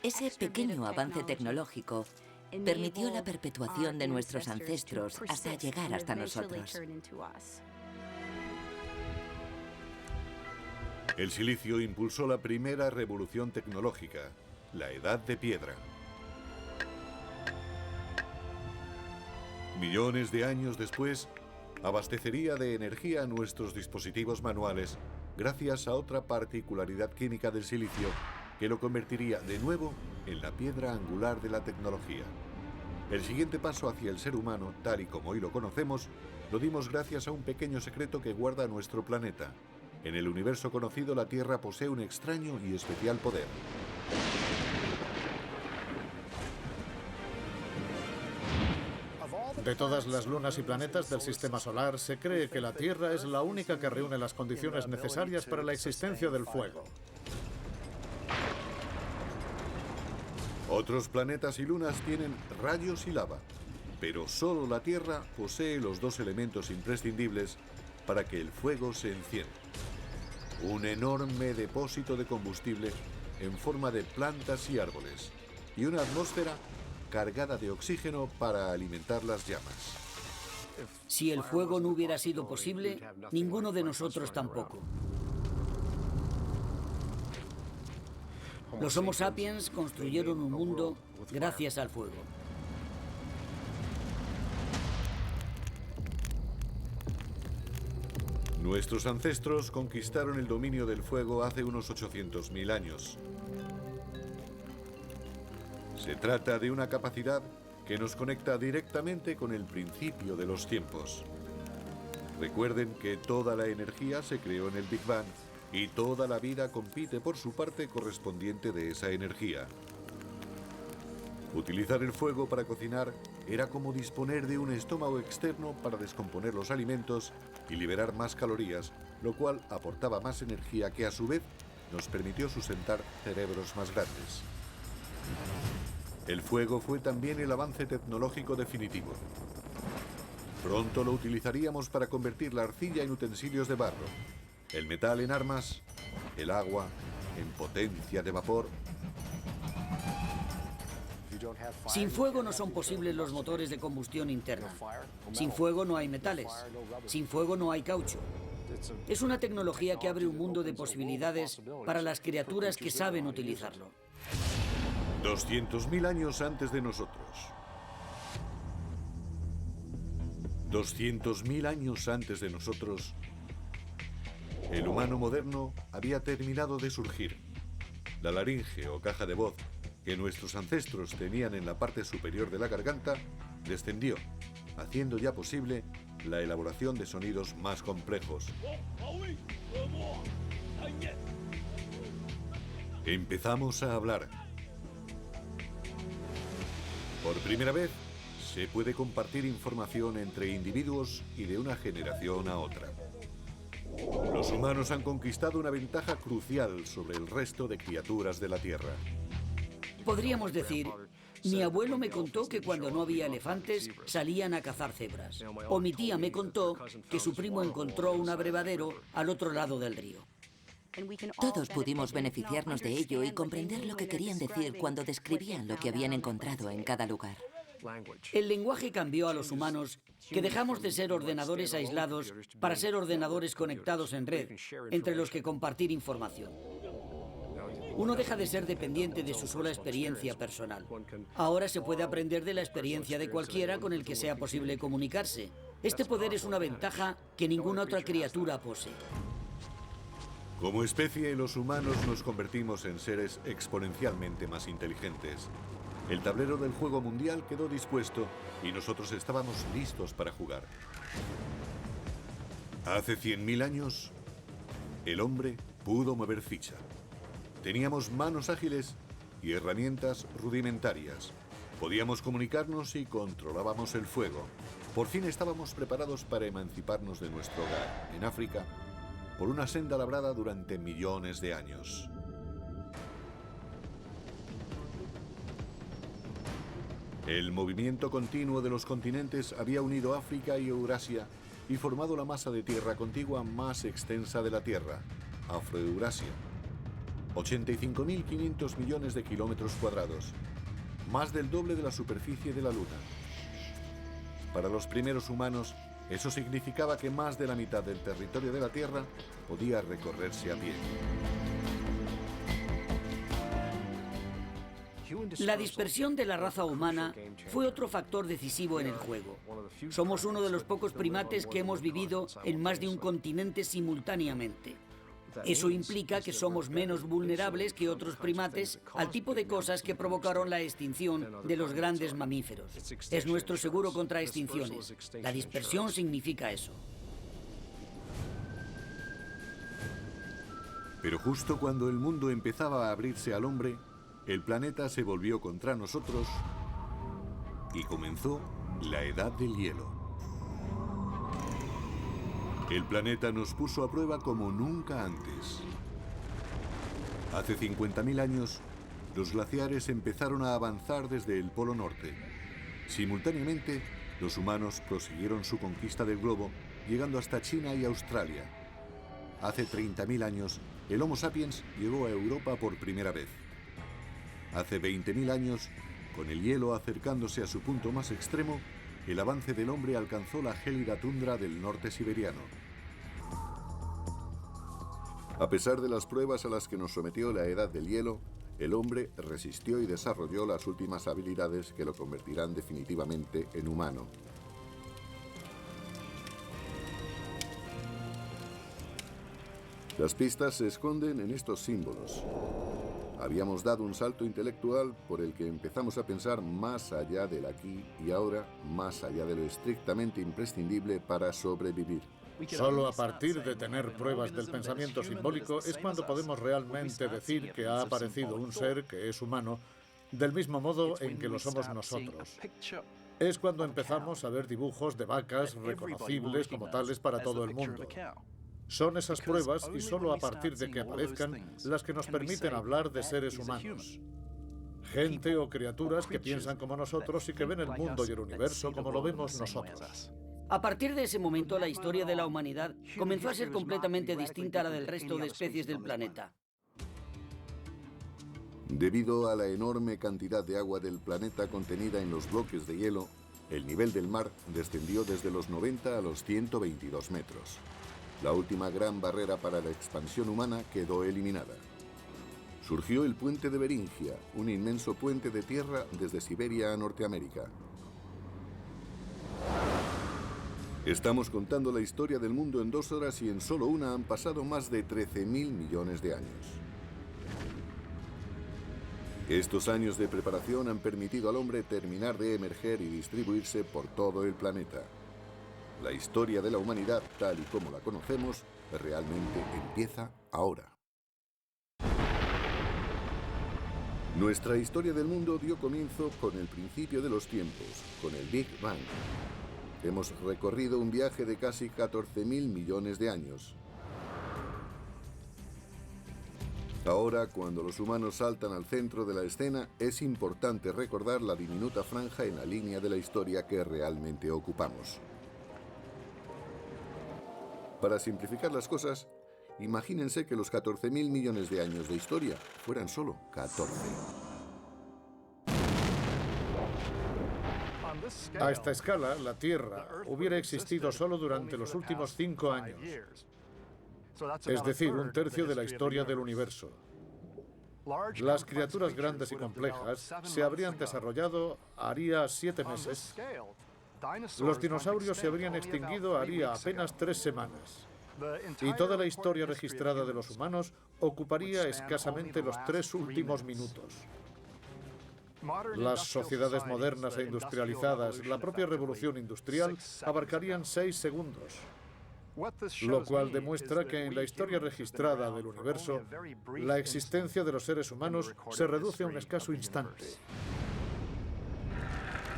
Ese pequeño avance tecnológico permitió la perpetuación de nuestros ancestros hasta llegar hasta nosotros. El silicio impulsó la primera revolución tecnológica, la Edad de Piedra. Millones de años después, abastecería de energía a nuestros dispositivos manuales gracias a otra particularidad química del silicio que lo convertiría de nuevo en la piedra angular de la tecnología. El siguiente paso hacia el ser humano, tal y como hoy lo conocemos, lo dimos gracias a un pequeño secreto que guarda nuestro planeta. En el universo conocido, la Tierra posee un extraño y especial poder. De todas las lunas y planetas del sistema solar, se cree que la Tierra es la única que reúne las condiciones necesarias para la existencia del fuego. Otros planetas y lunas tienen rayos y lava, pero solo la Tierra posee los dos elementos imprescindibles para que el fuego se encienda. Un enorme depósito de combustible en forma de plantas y árboles, y una atmósfera cargada de oxígeno para alimentar las llamas. Si el fuego no hubiera sido posible, ninguno de nosotros tampoco. Los Homo sapiens construyeron un mundo gracias al fuego. Nuestros ancestros conquistaron el dominio del fuego hace unos 800.000 años. Se trata de una capacidad que nos conecta directamente con el principio de los tiempos. Recuerden que toda la energía se creó en el Big Bang y toda la vida compite por su parte correspondiente de esa energía. Utilizar el fuego para cocinar era como disponer de un estómago externo para descomponer los alimentos y liberar más calorías, lo cual aportaba más energía que a su vez nos permitió sustentar cerebros más grandes. El fuego fue también el avance tecnológico definitivo. Pronto lo utilizaríamos para convertir la arcilla en utensilios de barro, el metal en armas, el agua en potencia de vapor. Sin fuego no son posibles los motores de combustión interna. Sin fuego no hay metales. Sin fuego no hay caucho. Es una tecnología que abre un mundo de posibilidades para las criaturas que saben utilizarlo. 200.000 años antes de nosotros. 200.000 años antes de nosotros, el humano moderno había terminado de surgir. La laringe o caja de voz que nuestros ancestros tenían en la parte superior de la garganta descendió, haciendo ya posible la elaboración de sonidos más complejos. Empezamos a hablar. Por primera vez, se puede compartir información entre individuos y de una generación a otra. Los humanos han conquistado una ventaja crucial sobre el resto de criaturas de la Tierra. Podríamos decir, mi abuelo me contó que cuando no había elefantes salían a cazar cebras. O mi tía me contó que su primo encontró un abrevadero al otro lado del río. Todos pudimos beneficiarnos de ello y comprender lo que querían decir cuando describían lo que habían encontrado en cada lugar. El lenguaje cambió a los humanos, que dejamos de ser ordenadores aislados para ser ordenadores conectados en red, entre los que compartir información. Uno deja de ser dependiente de su sola experiencia personal. Ahora se puede aprender de la experiencia de cualquiera con el que sea posible comunicarse. Este poder es una ventaja que ninguna otra criatura posee. Como especie, los humanos nos convertimos en seres exponencialmente más inteligentes. El tablero del juego mundial quedó dispuesto y nosotros estábamos listos para jugar. Hace 100.000 años, el hombre pudo mover ficha. Teníamos manos ágiles y herramientas rudimentarias. Podíamos comunicarnos y controlábamos el fuego. Por fin estábamos preparados para emanciparnos de nuestro hogar, en África, por una senda labrada durante millones de años. El movimiento continuo de los continentes había unido África y Eurasia y formado la masa de tierra contigua más extensa de la Tierra, Afroeurasia. 85.500 millones de kilómetros cuadrados, más del doble de la superficie de la Luna. Para los primeros humanos, eso significaba que más de la mitad del territorio de la Tierra podía recorrerse a pie. La dispersión de la raza humana fue otro factor decisivo en el juego. Somos uno de los pocos primates que hemos vivido en más de un continente simultáneamente. Eso implica que somos menos vulnerables que otros primates al tipo de cosas que provocaron la extinción de los grandes mamíferos. Es nuestro seguro contra extinciones. La dispersión significa eso. Pero justo cuando el mundo empezaba a abrirse al hombre, el planeta se volvió contra nosotros y comenzó la Edad del Hielo. El planeta nos puso a prueba como nunca antes. Hace 50.000 años, los glaciares empezaron a avanzar desde el Polo Norte. Simultáneamente, los humanos prosiguieron su conquista del globo, llegando hasta China y Australia. Hace 30.000 años, el Homo sapiens llegó a Europa por primera vez. Hace 20.000 años, con el hielo acercándose a su punto más extremo, el avance del hombre alcanzó la gélida tundra del norte siberiano. A pesar de las pruebas a las que nos sometió la Edad del Hielo, el hombre resistió y desarrolló las últimas habilidades que lo convertirán definitivamente en humano. Las pistas se esconden en estos símbolos. Habíamos dado un salto intelectual por el que empezamos a pensar más allá del aquí y ahora, más allá de lo estrictamente imprescindible para sobrevivir. Solo a partir de tener pruebas del pensamiento simbólico es cuando podemos realmente decir que ha aparecido un ser que es humano, del mismo modo en que lo somos nosotros. Es cuando empezamos a ver dibujos de vacas reconocibles como tales para todo el mundo. Son esas pruebas, y solo a partir de que aparezcan, las que nos permiten hablar de seres humanos. Gente o criaturas que piensan como nosotros y que ven el mundo y el universo como lo vemos nosotros. A partir de ese momento, la historia de la humanidad comenzó a ser completamente distinta a la del resto de especies del planeta. Debido a la enorme cantidad de agua del planeta contenida en los bloques de hielo, el nivel del mar descendió desde los 90 a los 122 metros. La última gran barrera para la expansión humana quedó eliminada. Surgió el puente de Beringia, un inmenso puente de tierra desde Siberia a Norteamérica. Estamos contando la historia del mundo en 2 horas y en solo una han pasado más de 13.000 millones de años. Estos años de preparación han permitido al hombre terminar de emerger y distribuirse por todo el planeta. La historia de la humanidad, tal y como la conocemos, realmente empieza ahora. Nuestra historia del mundo dio comienzo con el principio de los tiempos, con el Big Bang. Hemos recorrido un viaje de casi 14.000 millones de años. Ahora, cuando los humanos saltan al centro de la escena, es importante recordar la diminuta franja en la línea de la historia que realmente ocupamos. Para simplificar las cosas, Imagínense que los 14.000 millones de años de historia fueran solo 14. A esta escala, la Tierra hubiera existido solo durante los últimos 5 años. Es decir, un tercio de la historia del universo. Las criaturas grandes y complejas se habrían desarrollado haría 7 meses. Los dinosaurios se habrían extinguido haría apenas 3 semanas. Y toda la historia registrada de los humanos ocuparía escasamente los 3 últimos minutos. Las sociedades modernas e industrializadas, la propia revolución industrial, abarcarían 6 segundos. Lo cual demuestra que en la historia registrada del universo, la existencia de los seres humanos se reduce a un escaso instante.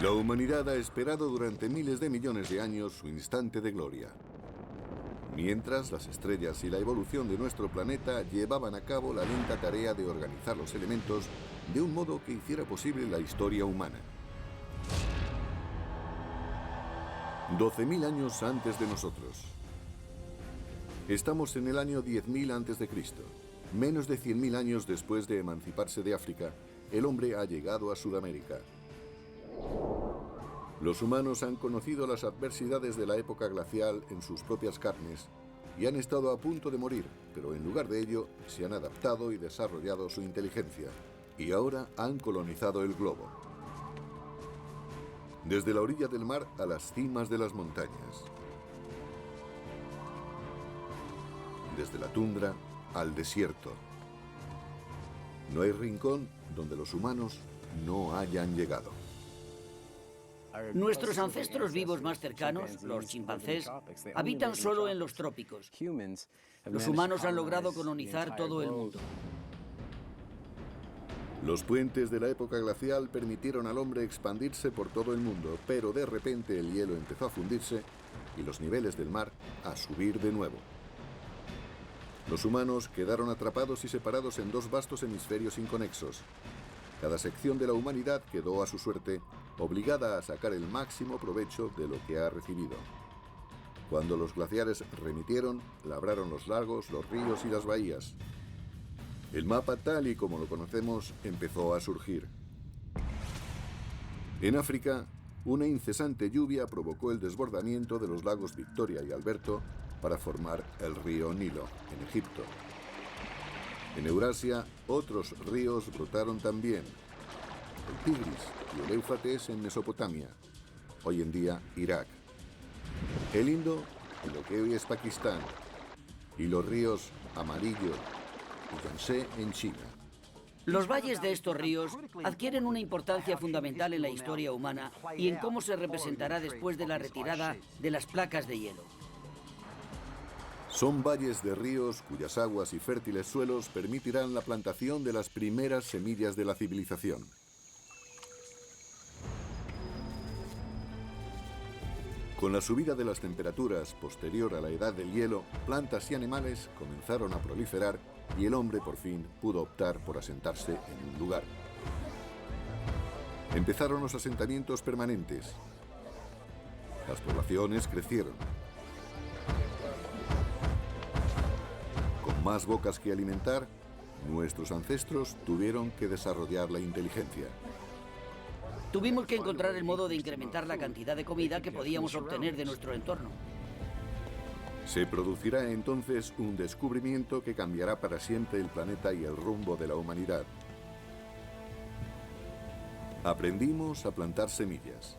La humanidad ha esperado durante miles de millones de años su instante de gloria. Mientras, las estrellas y la evolución de nuestro planeta llevaban a cabo la lenta tarea de organizar los elementos de un modo que hiciera posible la historia humana. 12.000 años antes de nosotros. Estamos en el año 10.000 a.C. Menos de 100.000 años después de emanciparse de África, el hombre ha llegado a Sudamérica. Los humanos han conocido las adversidades de la época glacial en sus propias carnes y han estado a punto de morir, pero en lugar de ello se han adaptado y desarrollado su inteligencia. Y ahora han colonizado el globo. Desde la orilla del mar a las cimas de las montañas. Desde la tundra al desierto. No hay rincón donde los humanos no hayan llegado. Nuestros ancestros vivos más cercanos, los chimpancés, habitan solo en los trópicos. Los humanos han logrado colonizar todo el mundo. Los puentes de la época glacial permitieron al hombre expandirse por todo el mundo, pero de repente el hielo empezó a fundirse y los niveles del mar a subir de nuevo. Los humanos quedaron atrapados y separados en 2 vastos hemisferios inconexos. Cada sección de la humanidad quedó a su suerte, obligada a sacar el máximo provecho de lo que ha recibido. Cuando los glaciares remitieron, labraron los lagos, los ríos y las bahías. El mapa tal y como lo conocemos empezó a surgir. En África, una incesante lluvia provocó el desbordamiento de los lagos Victoria y Alberto para formar el río Nilo, en Egipto. En Eurasia, otros ríos brotaron también. El Tigris y el Éufrates en Mesopotamia, hoy en día Irak. El Indo en lo que hoy es Pakistán. Y los ríos Amarillo y Yangtze en China. Los valles de estos ríos adquieren una importancia fundamental en la historia humana y en cómo se representará después de la retirada de las placas de hielo. Son valles de ríos cuyas aguas y fértiles suelos permitirán la plantación de las primeras semillas de la civilización. Con la subida de las temperaturas posterior a la edad del hielo, plantas y animales comenzaron a proliferar y el hombre por fin pudo optar por asentarse en un lugar. Empezaron los asentamientos permanentes. Las poblaciones crecieron. Con más bocas que alimentar, nuestros ancestros tuvieron que desarrollar la inteligencia. Tuvimos que encontrar el modo de incrementar la cantidad de comida que podíamos obtener de nuestro entorno. Se producirá entonces un descubrimiento que cambiará para siempre el planeta y el rumbo de la humanidad. Aprendimos a plantar semillas.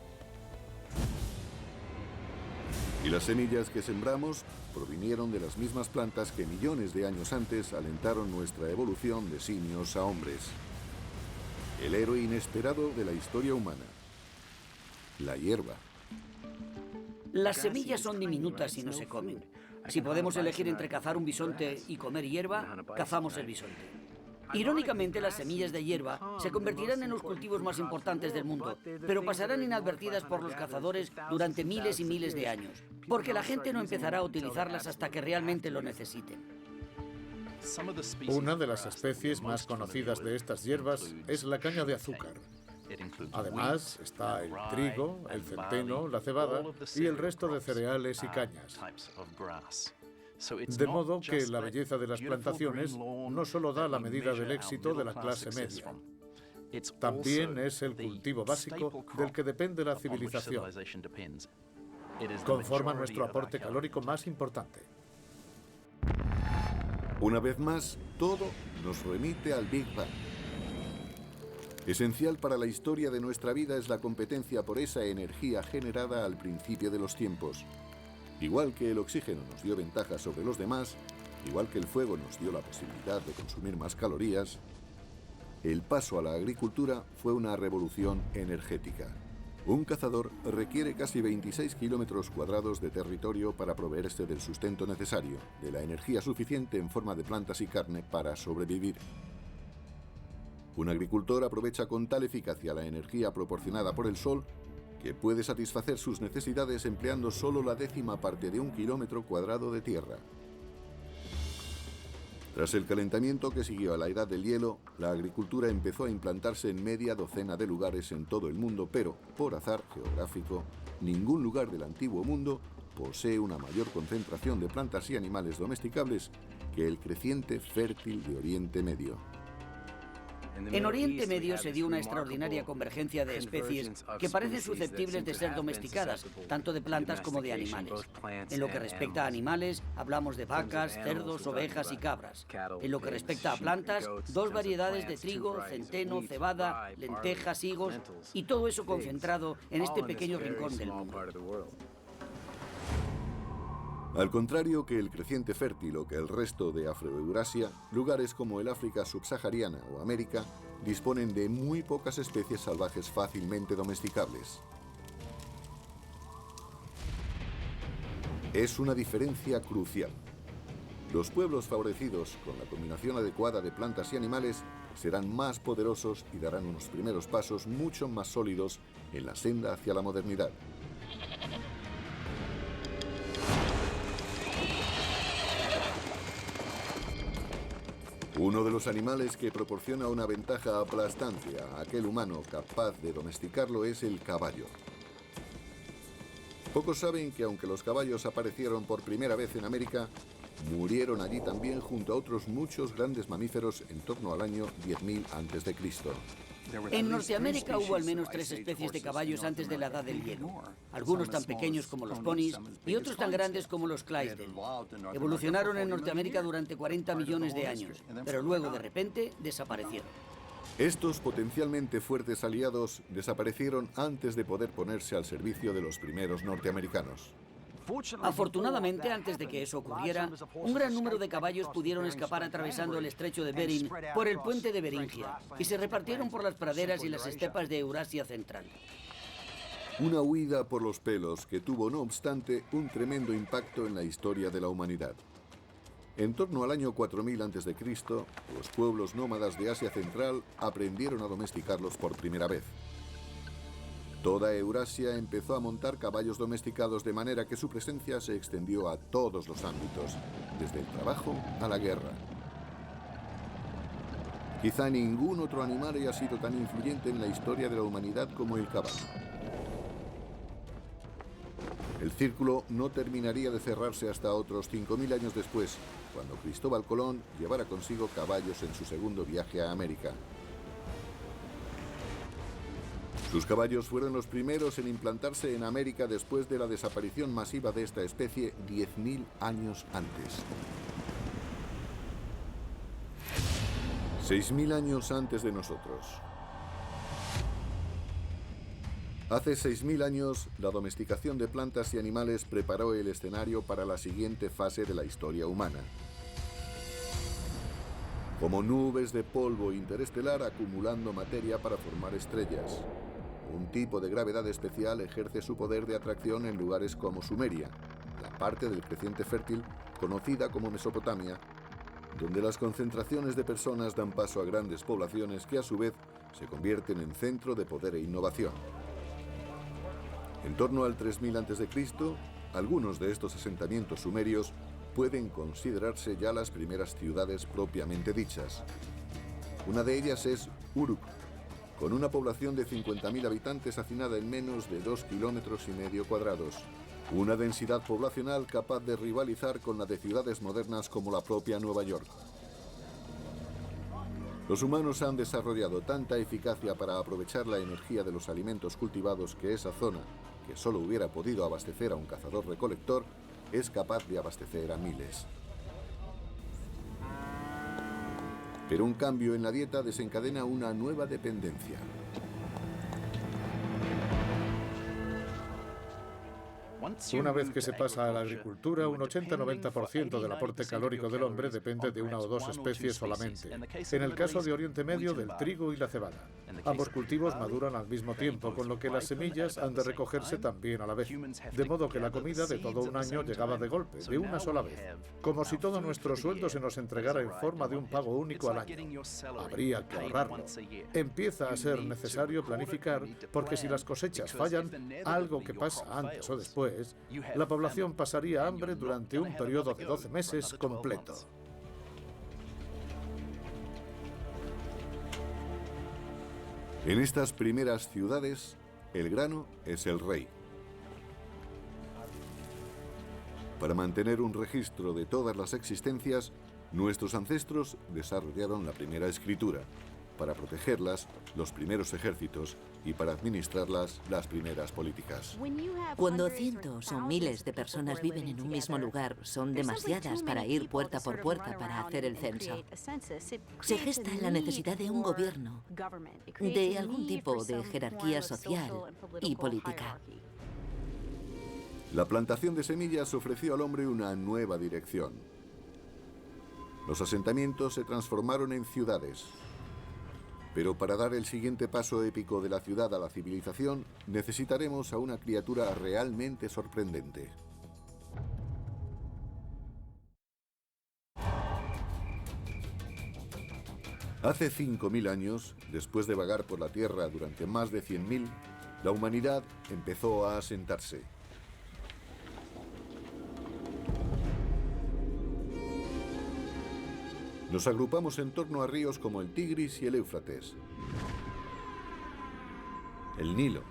Y las semillas que sembramos provinieron de las mismas plantas que millones de años antes alentaron nuestra evolución de simios a hombres. El héroe inesperado de la historia humana. La hierba. Las semillas son diminutas y no se comen. Si podemos elegir entre cazar un bisonte y comer hierba, cazamos el bisonte. Irónicamente, las semillas de hierba se convertirán en los cultivos más importantes del mundo, pero pasarán inadvertidas por los cazadores durante miles y miles de años, porque la gente no empezará a utilizarlas hasta que realmente lo necesiten. Una de las especies más conocidas de estas hierbas es la caña de azúcar. Además, está el trigo, el centeno, la cebada y el resto de cereales y cañas. De modo que la belleza de las plantaciones no solo da la medida del éxito de la clase media, también es el cultivo básico del que depende la civilización. Conforma nuestro aporte calórico más importante. Una vez más, todo nos remite al Big Bang. Esencial para la historia de nuestra vida es la competencia por esa energía generada al principio de los tiempos. Igual que el oxígeno nos dio ventaja sobre los demás, igual que el fuego nos dio la posibilidad de consumir más calorías, el paso a la agricultura fue una revolución energética. Un cazador requiere casi 26 kilómetros cuadrados de territorio para proveerse del sustento necesario, de la energía suficiente en forma de plantas y carne para sobrevivir. Un agricultor aprovecha con tal eficacia la energía proporcionada por el sol que puede satisfacer sus necesidades empleando solo la 10ª parte de un kilómetro cuadrado de tierra. Tras el calentamiento que siguió a la edad del hielo, la agricultura empezó a implantarse en media docena de lugares en todo el mundo, pero, por azar geográfico, ningún lugar del antiguo mundo posee una mayor concentración de plantas y animales domesticables que el creciente fértil de Oriente Medio. En Oriente Medio se dio una extraordinaria convergencia de especies que parecen susceptibles de ser domesticadas, tanto de plantas como de animales. En lo que respecta a animales, hablamos de vacas, cerdos, ovejas y cabras. En lo que respecta a plantas, 2 variedades de trigo, centeno, cebada, lentejas, higos, y todo eso concentrado en este pequeño rincón del mundo. Al contrario que el creciente fértil o que el resto de Afroeurasia, lugares como el África subsahariana o América disponen de muy pocas especies salvajes fácilmente domesticables. Es una diferencia crucial. Los pueblos favorecidos con la combinación adecuada de plantas y animales serán más poderosos y darán unos primeros pasos mucho más sólidos en la senda hacia la modernidad. Uno de los animales que proporciona una ventaja aplastante a aquel humano capaz de domesticarlo es el caballo. Pocos saben que aunque los caballos aparecieron por primera vez en América, murieron allí también junto a otros muchos grandes mamíferos en torno al año 10.000 a.C. En Norteamérica hubo al menos 3 especies de caballos antes de la edad del hielo. Algunos tan pequeños como los ponis y otros tan grandes como los Clydesdale. Evolucionaron en Norteamérica durante 40 millones de años, pero luego de repente desaparecieron. Estos potencialmente fuertes aliados desaparecieron antes de poder ponerse al servicio de los primeros norteamericanos. Afortunadamente, antes de que eso ocurriera, un gran número de caballos pudieron escapar atravesando el estrecho de Bering por el puente de Beringia y se repartieron por las praderas y las estepas de Eurasia Central. Una huida por los pelos que tuvo, no obstante, un tremendo impacto en la historia de la humanidad. En torno al año 4000 a.C., los pueblos nómadas de Asia Central aprendieron a domesticarlos por primera vez. Toda Eurasia empezó a montar caballos domesticados de manera que su presencia se extendió a todos los ámbitos, desde el trabajo a la guerra. Quizá ningún otro animal haya sido tan influyente en la historia de la humanidad como el caballo. El círculo no terminaría de cerrarse hasta otros 5000 años después, cuando Cristóbal Colón llevara consigo caballos en su segundo viaje a América. Sus caballos fueron los primeros en implantarse en América después de la desaparición masiva de esta especie 10.000 años antes. 6.000 años antes de nosotros. Hace 6.000 años, la domesticación de plantas y animales preparó el escenario para la siguiente fase de la historia humana. Como nubes de polvo interestelar acumulando materia para formar estrellas. Un tipo de gravedad especial ejerce su poder de atracción en lugares como Sumeria, la parte del creciente fértil conocida como Mesopotamia, donde las concentraciones de personas dan paso a grandes poblaciones que a su vez se convierten en centro de poder e innovación. En torno al 3000 a.C., algunos de estos asentamientos sumerios pueden considerarse ya las primeras ciudades propiamente dichas. Una de ellas es Uruk, con una población de 50.000 habitantes hacinada en menos de 2,5 kilómetros cuadrados. Una densidad poblacional capaz de rivalizar con la de ciudades modernas como la propia Nueva York. Los humanos han desarrollado tanta eficacia para aprovechar la energía de los alimentos cultivados que esa zona, que solo hubiera podido abastecer a un cazador-recolector, es capaz de abastecer a miles. Pero un cambio en la dieta desencadena una nueva dependencia. Una vez que se pasa a la agricultura, un 80-90% del aporte calórico del hombre depende de una o dos especies solamente. En el caso de Oriente Medio, del trigo y la cebada. Ambos cultivos maduran al mismo tiempo, con lo que las semillas han de recogerse también a la vez. De modo que la comida de todo un año llegaba de golpe, de una sola vez. Como si todo nuestro sueldo se nos entregara en forma de un pago único al año. Habría que ahorrarlo. Empieza a ser necesario planificar, porque si las cosechas fallan, algo que pasa antes o después, la población pasaría hambre durante un periodo de 12 meses completo. En estas primeras ciudades, el grano es el rey. Para mantener un registro de todas las existencias, nuestros ancestros desarrollaron la primera escritura. Para protegerlas, los primeros ejércitos, y para administrarlas, las primeras políticas. Cuando cientos o miles de personas viven en un mismo lugar, son demasiadas para ir puerta por puerta para hacer el censo. Se gesta la necesidad de un gobierno, de algún tipo de jerarquía social y política. La plantación de semillas ofreció al hombre una nueva dirección. Los asentamientos se transformaron en ciudades. Pero para dar el siguiente paso épico de la ciudad a la civilización, necesitaremos a una criatura realmente sorprendente. Hace 5.000 años, después de vagar por la Tierra durante más de 100.000, la humanidad empezó a asentarse. Nos agrupamos en torno a ríos como el Tigris y el Éufrates, el Nilo,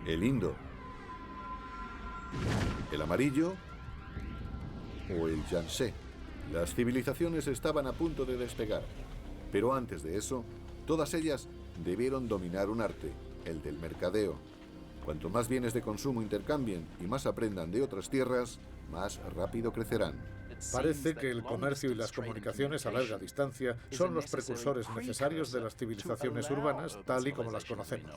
el Indo, el Amarillo o el Yangtze. Las civilizaciones estaban a punto de despegar, pero antes de eso, todas ellas debieron dominar un arte, el del mercadeo. Cuanto más bienes de consumo intercambien y más aprendan de otras tierras, más rápido crecerán. Parece que el comercio y las comunicaciones a larga distancia son los precursores necesarios de las civilizaciones urbanas, tal y como las conocemos.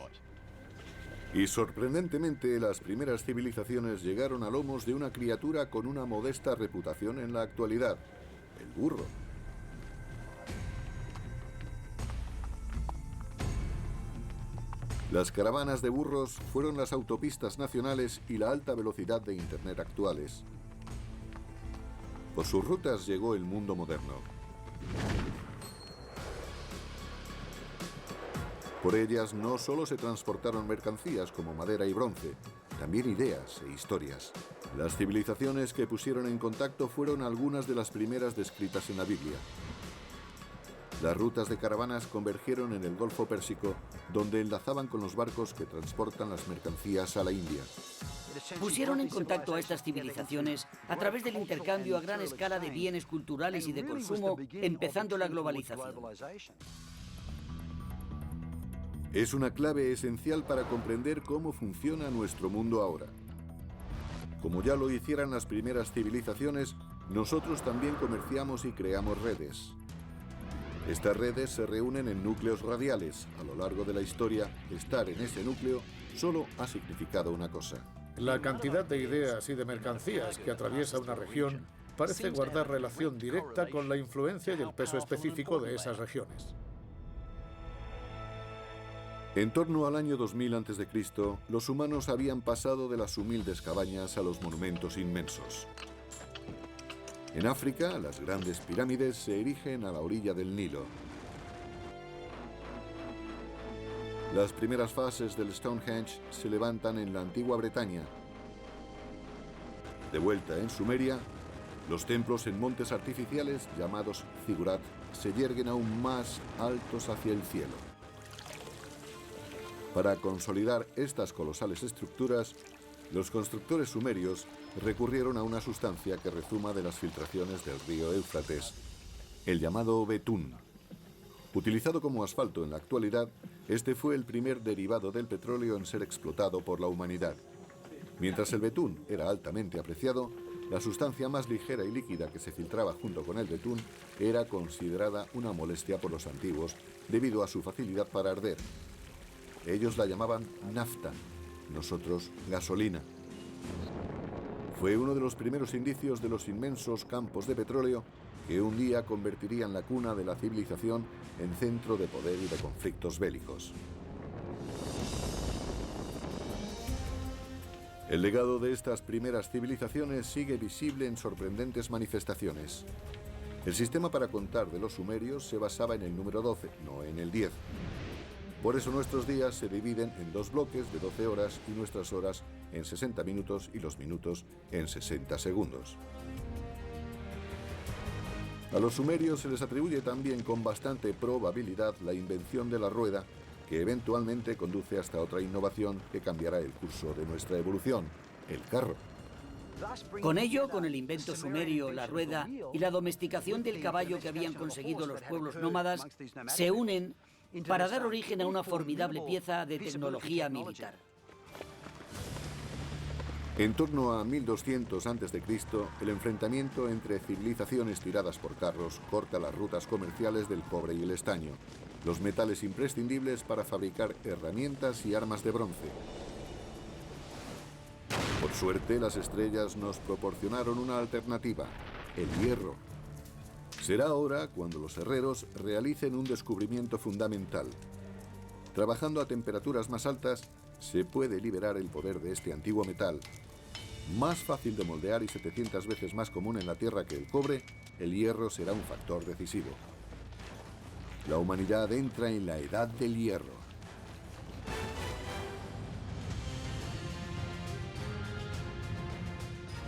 Y sorprendentemente, las primeras civilizaciones llegaron a lomos de una criatura con una modesta reputación en la actualidad, el burro. Las caravanas de burros fueron las autopistas nacionales y la alta velocidad de Internet actuales. Por sus rutas llegó el mundo moderno. Por ellas no solo se transportaron mercancías como madera y bronce, también ideas e historias. Las civilizaciones que pusieron en contacto fueron algunas de las primeras descritas en la Biblia. Las rutas de caravanas convergieron en el Golfo Pérsico, donde enlazaban con los barcos que transportan las mercancías a la India. Pusieron en contacto a estas civilizaciones a través del intercambio a gran escala de bienes culturales y de consumo, empezando la globalización. Es una clave esencial para comprender cómo funciona nuestro mundo ahora. Como ya lo hicieran las primeras civilizaciones, nosotros también comerciamos y creamos redes. Estas redes se reúnen en núcleos radiales. A lo largo de la historia, estar en ese núcleo solo ha significado una cosa. La cantidad de ideas y de mercancías que atraviesa una región parece guardar relación directa con la influencia y el peso específico de esas regiones. En torno al año 2000 a.C., los humanos habían pasado de las humildes cabañas a los monumentos inmensos. En África, las grandes pirámides se erigen a la orilla del Nilo. Las primeras fases del Stonehenge se levantan en la antigua Bretaña. De vuelta en Sumeria, los templos en montes artificiales, llamados zigurat, se yerguen aún más altos hacia el cielo. Para consolidar estas colosales estructuras, los constructores sumerios recurrieron a una sustancia que rezuma de las filtraciones del río Éufrates, el llamado betún. Utilizado como asfalto en la actualidad, este fue el primer derivado del petróleo en ser explotado por la humanidad. Mientras el betún era altamente apreciado, la sustancia más ligera y líquida que se filtraba junto con el betún era considerada una molestia por los antiguos debido a su facilidad para arder. Ellos la llamaban nafta, nosotros gasolina. Fue uno de los primeros indicios de los inmensos campos de petróleo que un día convertirían la cuna de la civilización en centro de poder y de conflictos bélicos. El legado de estas primeras civilizaciones sigue visible en sorprendentes manifestaciones. El sistema para contar de los sumerios se basaba en el número 12, no en el 10. Por eso nuestros días se dividen en 2 bloques de 12 horas y nuestras horas en 60 minutos y los minutos en 60 segundos. A los sumerios se les atribuye también con bastante probabilidad la invención de la rueda, que eventualmente conduce hasta otra innovación que cambiará el curso de nuestra evolución, el carro. Con ello, con el invento sumerio, la rueda y la domesticación del caballo que habían conseguido los pueblos nómadas, se unen para dar origen a una formidable pieza de tecnología militar. En torno a 1200 a.C., el enfrentamiento entre civilizaciones tiradas por carros corta las rutas comerciales del cobre y el estaño, los metales imprescindibles para fabricar herramientas y armas de bronce. Por suerte, las estrellas nos proporcionaron una alternativa, el hierro. Será ahora cuando los herreros realicen un descubrimiento fundamental. Trabajando a temperaturas más altas, se puede liberar el poder de este antiguo metal. Más fácil de moldear y 700 veces más común en la Tierra que el cobre, el hierro será un factor decisivo. La humanidad entra en la Edad del Hierro.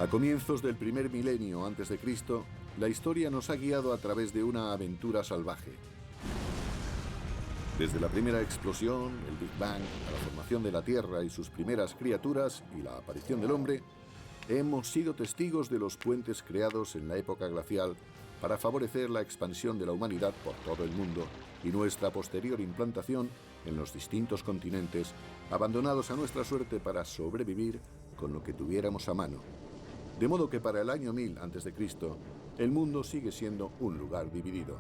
A comienzos del primer milenio antes de Cristo, la historia nos ha guiado a través de una aventura salvaje. Desde la primera explosión, el Big Bang, a la formación de la Tierra y sus primeras criaturas y la aparición del hombre, hemos sido testigos de los puentes creados en la época glacial para favorecer la expansión de la humanidad por todo el mundo y nuestra posterior implantación en los distintos continentes, abandonados a nuestra suerte para sobrevivir con lo que tuviéramos a mano. De modo que para el año 1000 a.C., el mundo sigue siendo un lugar dividido.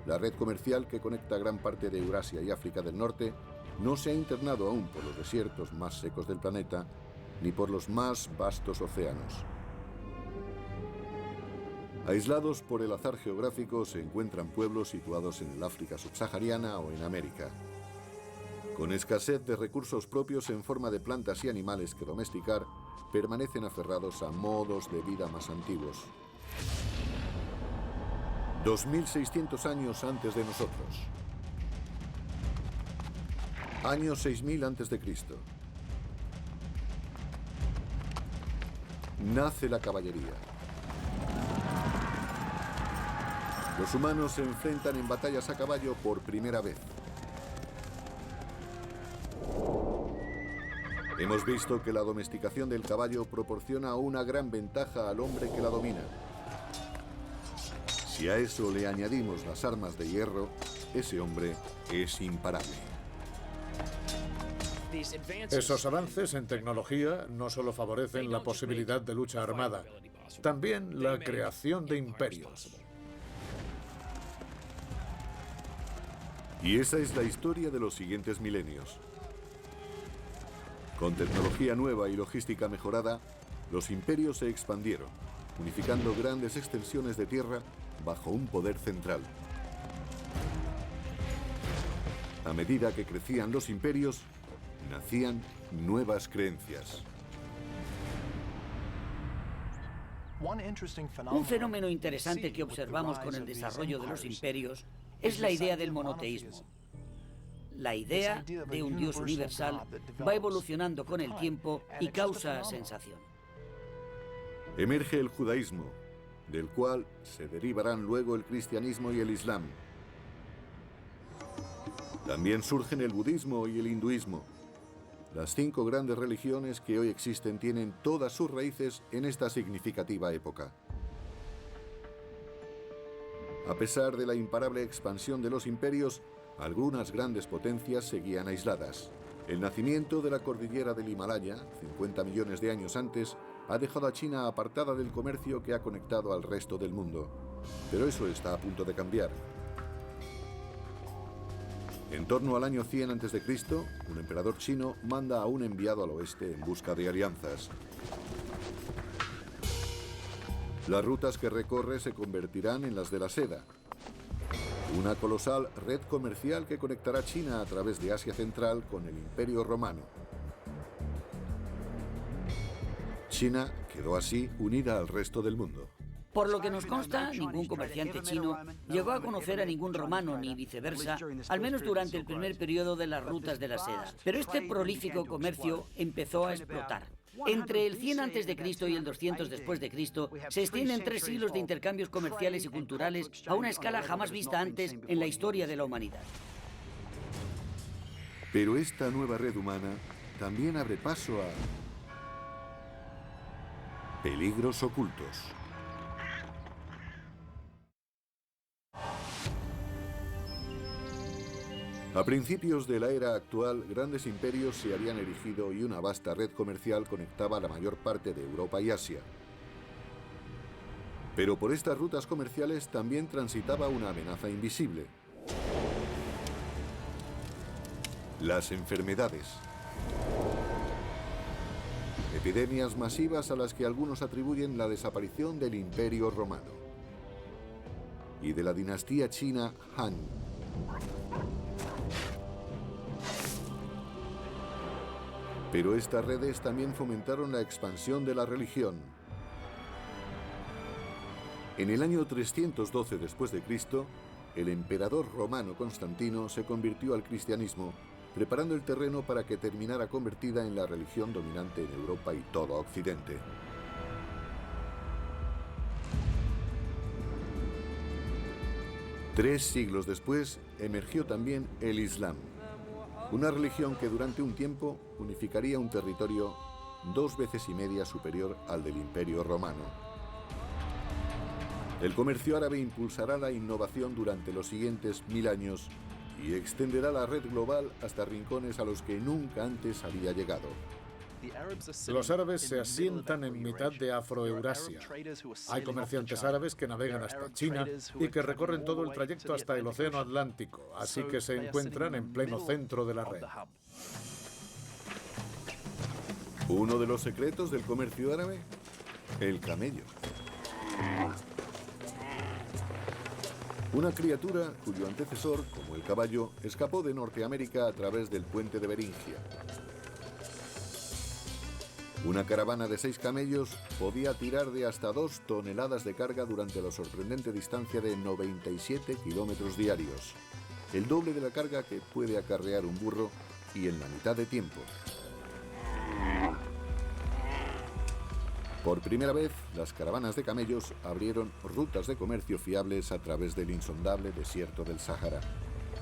La red comercial que conecta gran parte de Eurasia y África del Norte no se ha internado aún por los desiertos más secos del planeta, ni por los más vastos océanos. Aislados por el azar geográfico se encuentran pueblos situados en el África subsahariana o en América. Con escasez de recursos propios en forma de plantas y animales que domesticar, permanecen aferrados a modos de vida más antiguos. 2600 años antes de nosotros. Año 6000 a.C. Nace la caballería. Los humanos se enfrentan en batallas a caballo por primera vez. Hemos visto que la domesticación del caballo proporciona una gran ventaja al hombre que la domina. Si a eso le añadimos las armas de hierro, ese hombre es imparable. Esos avances en tecnología no solo favorecen la posibilidad de lucha armada, también la creación de imperios. Y esa es la historia de los siguientes milenios. Con tecnología nueva y logística mejorada, los imperios se expandieron, unificando grandes extensiones de tierra bajo un poder central. A medida que crecían los imperios, nacían nuevas creencias. Un fenómeno interesante que observamos con el desarrollo de los imperios es la idea del monoteísmo. La idea de un Dios universal va evolucionando con el tiempo y causa sensación. Emerge el judaísmo, del cual se derivarán luego el cristianismo y el islam. También surgen el budismo y el hinduismo. las 5 grandes religiones que hoy existen tienen todas sus raíces en esta significativa época. A pesar de la imparable expansión de los imperios, algunas grandes potencias seguían aisladas. El nacimiento de la cordillera del Himalaya, 50 millones de años antes, ha dejado a China apartada del comercio que ha conectado al resto del mundo. Pero eso está a punto de cambiar. En torno al año 100 a.C., un emperador chino manda a un enviado al oeste en busca de alianzas. Las rutas que recorre se convertirán en las de la seda, una colosal red comercial que conectará China a través de Asia Central con el Imperio Romano. China quedó así unida al resto del mundo. Por lo que nos consta, ningún comerciante chino llegó a conocer a ningún romano ni viceversa, al menos durante el primer periodo de las rutas de la seda. Pero este prolífico comercio empezó a explotar. Entre el 100 a.C. y el 200 después de Cristo se extienden 3 siglos de intercambios comerciales y culturales a una escala jamás vista antes en la historia de la humanidad. Pero esta nueva red humana también abre paso a peligros ocultos. A principios de la era actual, grandes imperios se habían erigido y una vasta red comercial conectaba la mayor parte de Europa y Asia. Pero por estas rutas comerciales también transitaba una amenaza invisible: las enfermedades. Epidemias masivas a las que algunos atribuyen la desaparición del Imperio Romano y de la dinastía china Han. Pero estas redes también fomentaron la expansión de la religión. En el año 312 después de Cristo, el emperador romano Constantino se convirtió al cristianismo, preparando el terreno para que terminara convertida en la religión dominante en Europa y todo Occidente. Tres siglos después, emergió también el Islam, una religión que durante un tiempo unificaría un territorio 2 veces y media superior al del Imperio Romano. El comercio árabe impulsará la innovación durante los siguientes 1000 años y extenderá la red global hasta rincones a los que nunca antes había llegado. Los árabes se asientan en mitad de Afroeurasia. Hay comerciantes árabes que navegan hasta China y que recorren todo el trayecto hasta el Océano Atlántico, así que se encuentran en pleno centro de la red. ¿Uno de los secretos del comercio árabe? El camello. Una criatura cuyo antecesor, como el caballo, escapó de Norteamérica a través del puente de Beringia. Una caravana de 6 camellos podía tirar de hasta 2 toneladas de carga durante la sorprendente distancia de 97 kilómetros diarios, el doble de la carga que puede acarrear un burro y en la mitad de tiempo. Por primera vez, las caravanas de camellos abrieron rutas de comercio fiables a través del insondable desierto del Sáhara,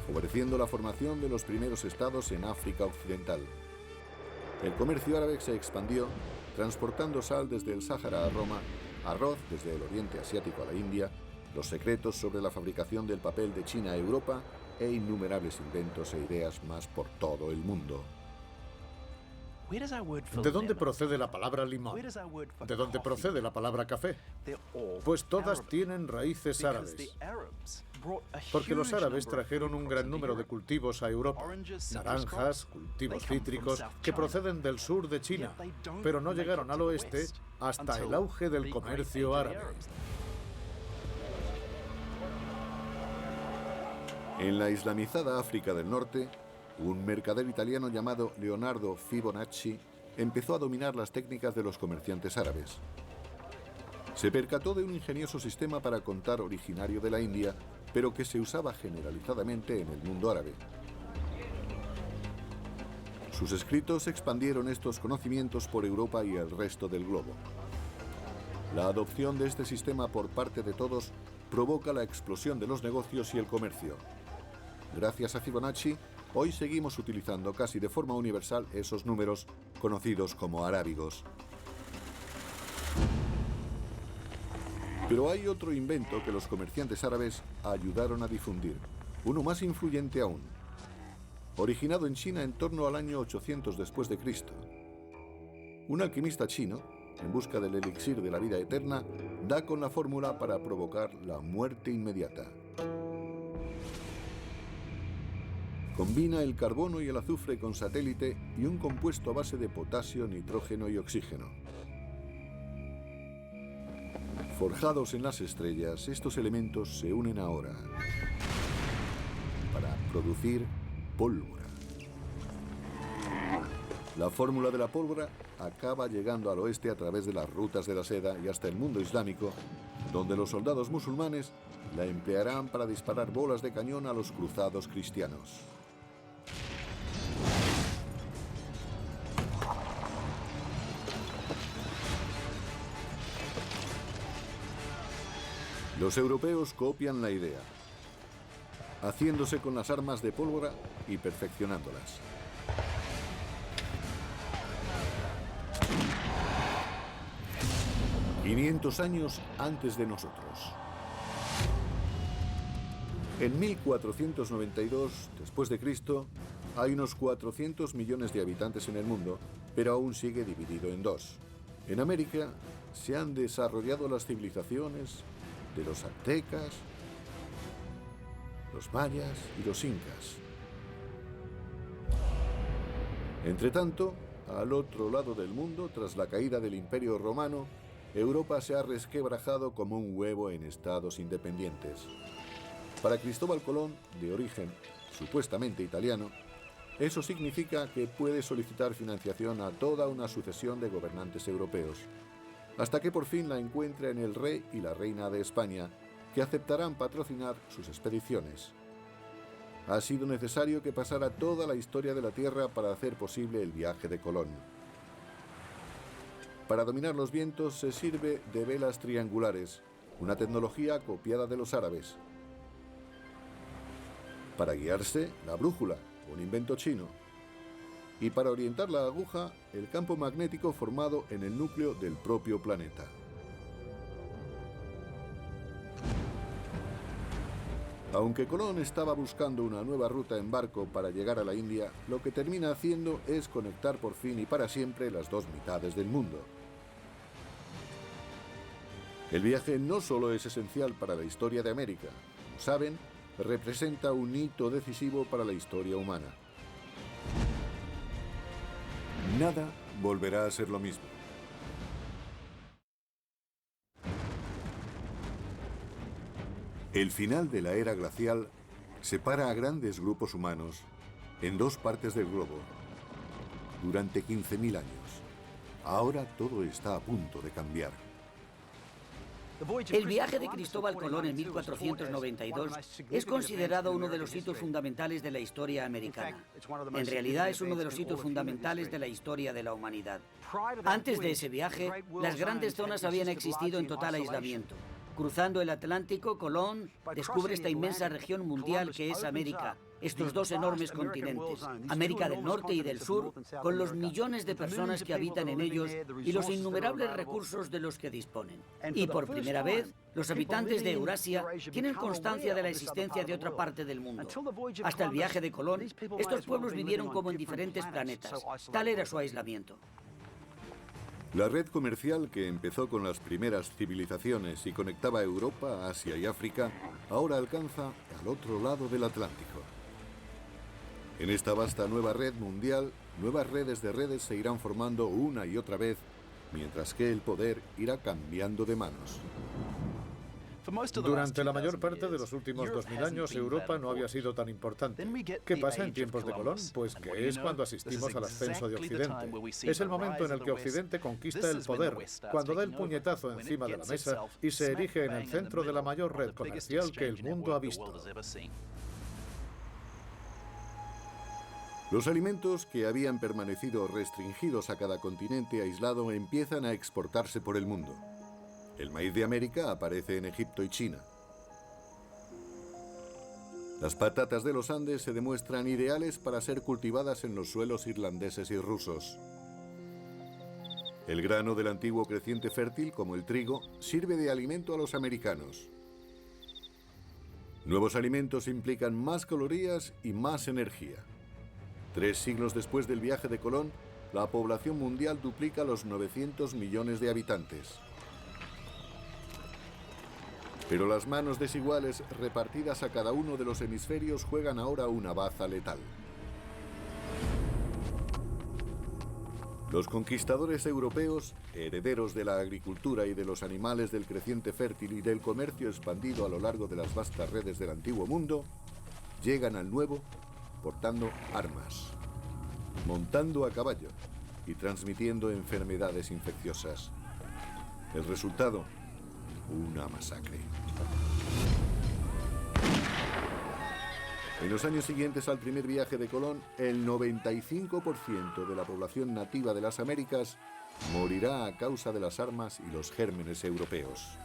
favoreciendo la formación de los primeros estados en África Occidental. El comercio árabe se expandió, transportando sal desde el Sáhara a Roma, arroz desde el Oriente Asiático a la India, los secretos sobre la fabricación del papel de China a Europa e innumerables inventos e ideas más por todo el mundo. ¿De dónde procede la palabra limón? ¿De dónde procede la palabra café? Pues todas tienen raíces árabes. Porque los árabes trajeron un gran número de cultivos a Europa. Naranjas, cultivos cítricos, que proceden del sur de China, pero no llegaron al oeste hasta el auge del comercio árabe. En la islamizada África del Norte, un mercader italiano llamado Leonardo Fibonacci empezó a dominar las técnicas de los comerciantes árabes. Se percató de un ingenioso sistema para contar originario de la India, pero que se usaba generalizadamente en el mundo árabe. Sus escritos expandieron estos conocimientos por Europa y el resto del globo. La adopción de este sistema por parte de todos provoca la explosión de los negocios y el comercio. Gracias a Fibonacci, hoy seguimos utilizando casi de forma universal esos números conocidos como arábigos. Pero hay otro invento que los comerciantes árabes ayudaron a difundir, uno más influyente aún. Originado en China en torno al año 800 después de Cristo. Un alquimista chino, en busca del elixir de la vida eterna, da con la fórmula para provocar la muerte inmediata. Combina el carbono y el azufre con satélite y un compuesto a base de potasio, nitrógeno y oxígeno. Forjados en las estrellas, estos elementos se unen ahora para producir pólvora. La fórmula de la pólvora acaba llegando al oeste a través de las rutas de la seda y hasta el mundo islámico, donde los soldados musulmanes la emplearán para disparar bolas de cañón a los cruzados cristianos. Los europeos copian la idea, haciéndose con las armas de pólvora y perfeccionándolas. ...500 años antes de nosotros. En 1492 después de Cristo, hay unos 400 millones de habitantes en el mundo, pero aún sigue dividido en dos. En América se han desarrollado las civilizaciones de los aztecas, los mayas y los incas. Entretanto, al otro lado del mundo, tras la caída del Imperio Romano, Europa se ha resquebrajado como un huevo en estados independientes. Para Cristóbal Colón, de origen supuestamente italiano, eso significa que puede solicitar financiación a toda una sucesión de gobernantes europeos, hasta que por fin la encuentra en el rey y la reina de España, que aceptarán patrocinar sus expediciones. Ha sido necesario que pasara toda la historia de la Tierra para hacer posible el viaje de Colón. Para dominar los vientos se sirve de velas triangulares, una tecnología copiada de los árabes. Para guiarse, la brújula, un invento chino. Y para orientar la aguja, el campo magnético formado en el núcleo del propio planeta. Aunque Colón estaba buscando una nueva ruta en barco para llegar a la India, lo que termina haciendo es conectar por fin y para siempre las dos mitades del mundo. El viaje no solo es esencial para la historia de América, como saben, representa un hito decisivo para la historia humana. Nada volverá a ser lo mismo. El final de la era glacial separa a grandes grupos humanos en dos partes del globo durante 15.000 años. Ahora todo está a punto de cambiar. El viaje de Cristóbal Colón en 1492 es considerado uno de los hitos fundamentales de la historia americana. En realidad es uno de los hitos fundamentales de la historia de la humanidad. Antes de ese viaje, las grandes zonas habían existido en total aislamiento. Cruzando el Atlántico, Colón descubre esta inmensa región mundial que es América, estos dos enormes continentes, América del Norte y del Sur, con los millones de personas que habitan en ellos y los innumerables recursos de los que disponen. Y por primera vez, los habitantes de Eurasia tienen constancia de la existencia de otra parte del mundo. Hasta el viaje de Colón, estos pueblos vivieron como en diferentes planetas. Tal era su aislamiento. La red comercial que empezó con las primeras civilizaciones y conectaba Europa, Asia y África, ahora alcanza al otro lado del Atlántico. En esta vasta nueva red mundial, nuevas redes de redes se irán formando una y otra vez, mientras que el poder irá cambiando de manos. Durante la mayor parte de los últimos 2000 años, Europa no había sido tan importante. ¿Qué pasa en tiempos de Colón? Pues que es cuando asistimos al ascenso de Occidente. Es el momento en el que Occidente conquista el poder, cuando da el puñetazo encima de la mesa y se erige en el centro de la mayor red comercial que el mundo ha visto. Los alimentos que habían permanecido restringidos a cada continente aislado empiezan a exportarse por el mundo. El maíz de América aparece en Egipto y China. Las patatas de los Andes se demuestran ideales para ser cultivadas en los suelos irlandeses y rusos. El grano del antiguo creciente fértil, como el trigo, sirve de alimento a los americanos. Nuevos alimentos implican más calorías y más energía. 3 siglos después del viaje de Colón, la población mundial duplica los 900 millones de habitantes. Pero las manos desiguales repartidas a cada uno de los hemisferios juegan ahora una baza letal. Los conquistadores europeos, herederos de la agricultura y de los animales del creciente fértil y del comercio expandido a lo largo de las vastas redes del antiguo mundo, llegan al nuevo portando armas, montando a caballo y transmitiendo enfermedades infecciosas. El resultado, una masacre. En los años siguientes al primer viaje de Colón, el 95% de la población nativa de las Américas morirá a causa de las armas y los gérmenes europeos.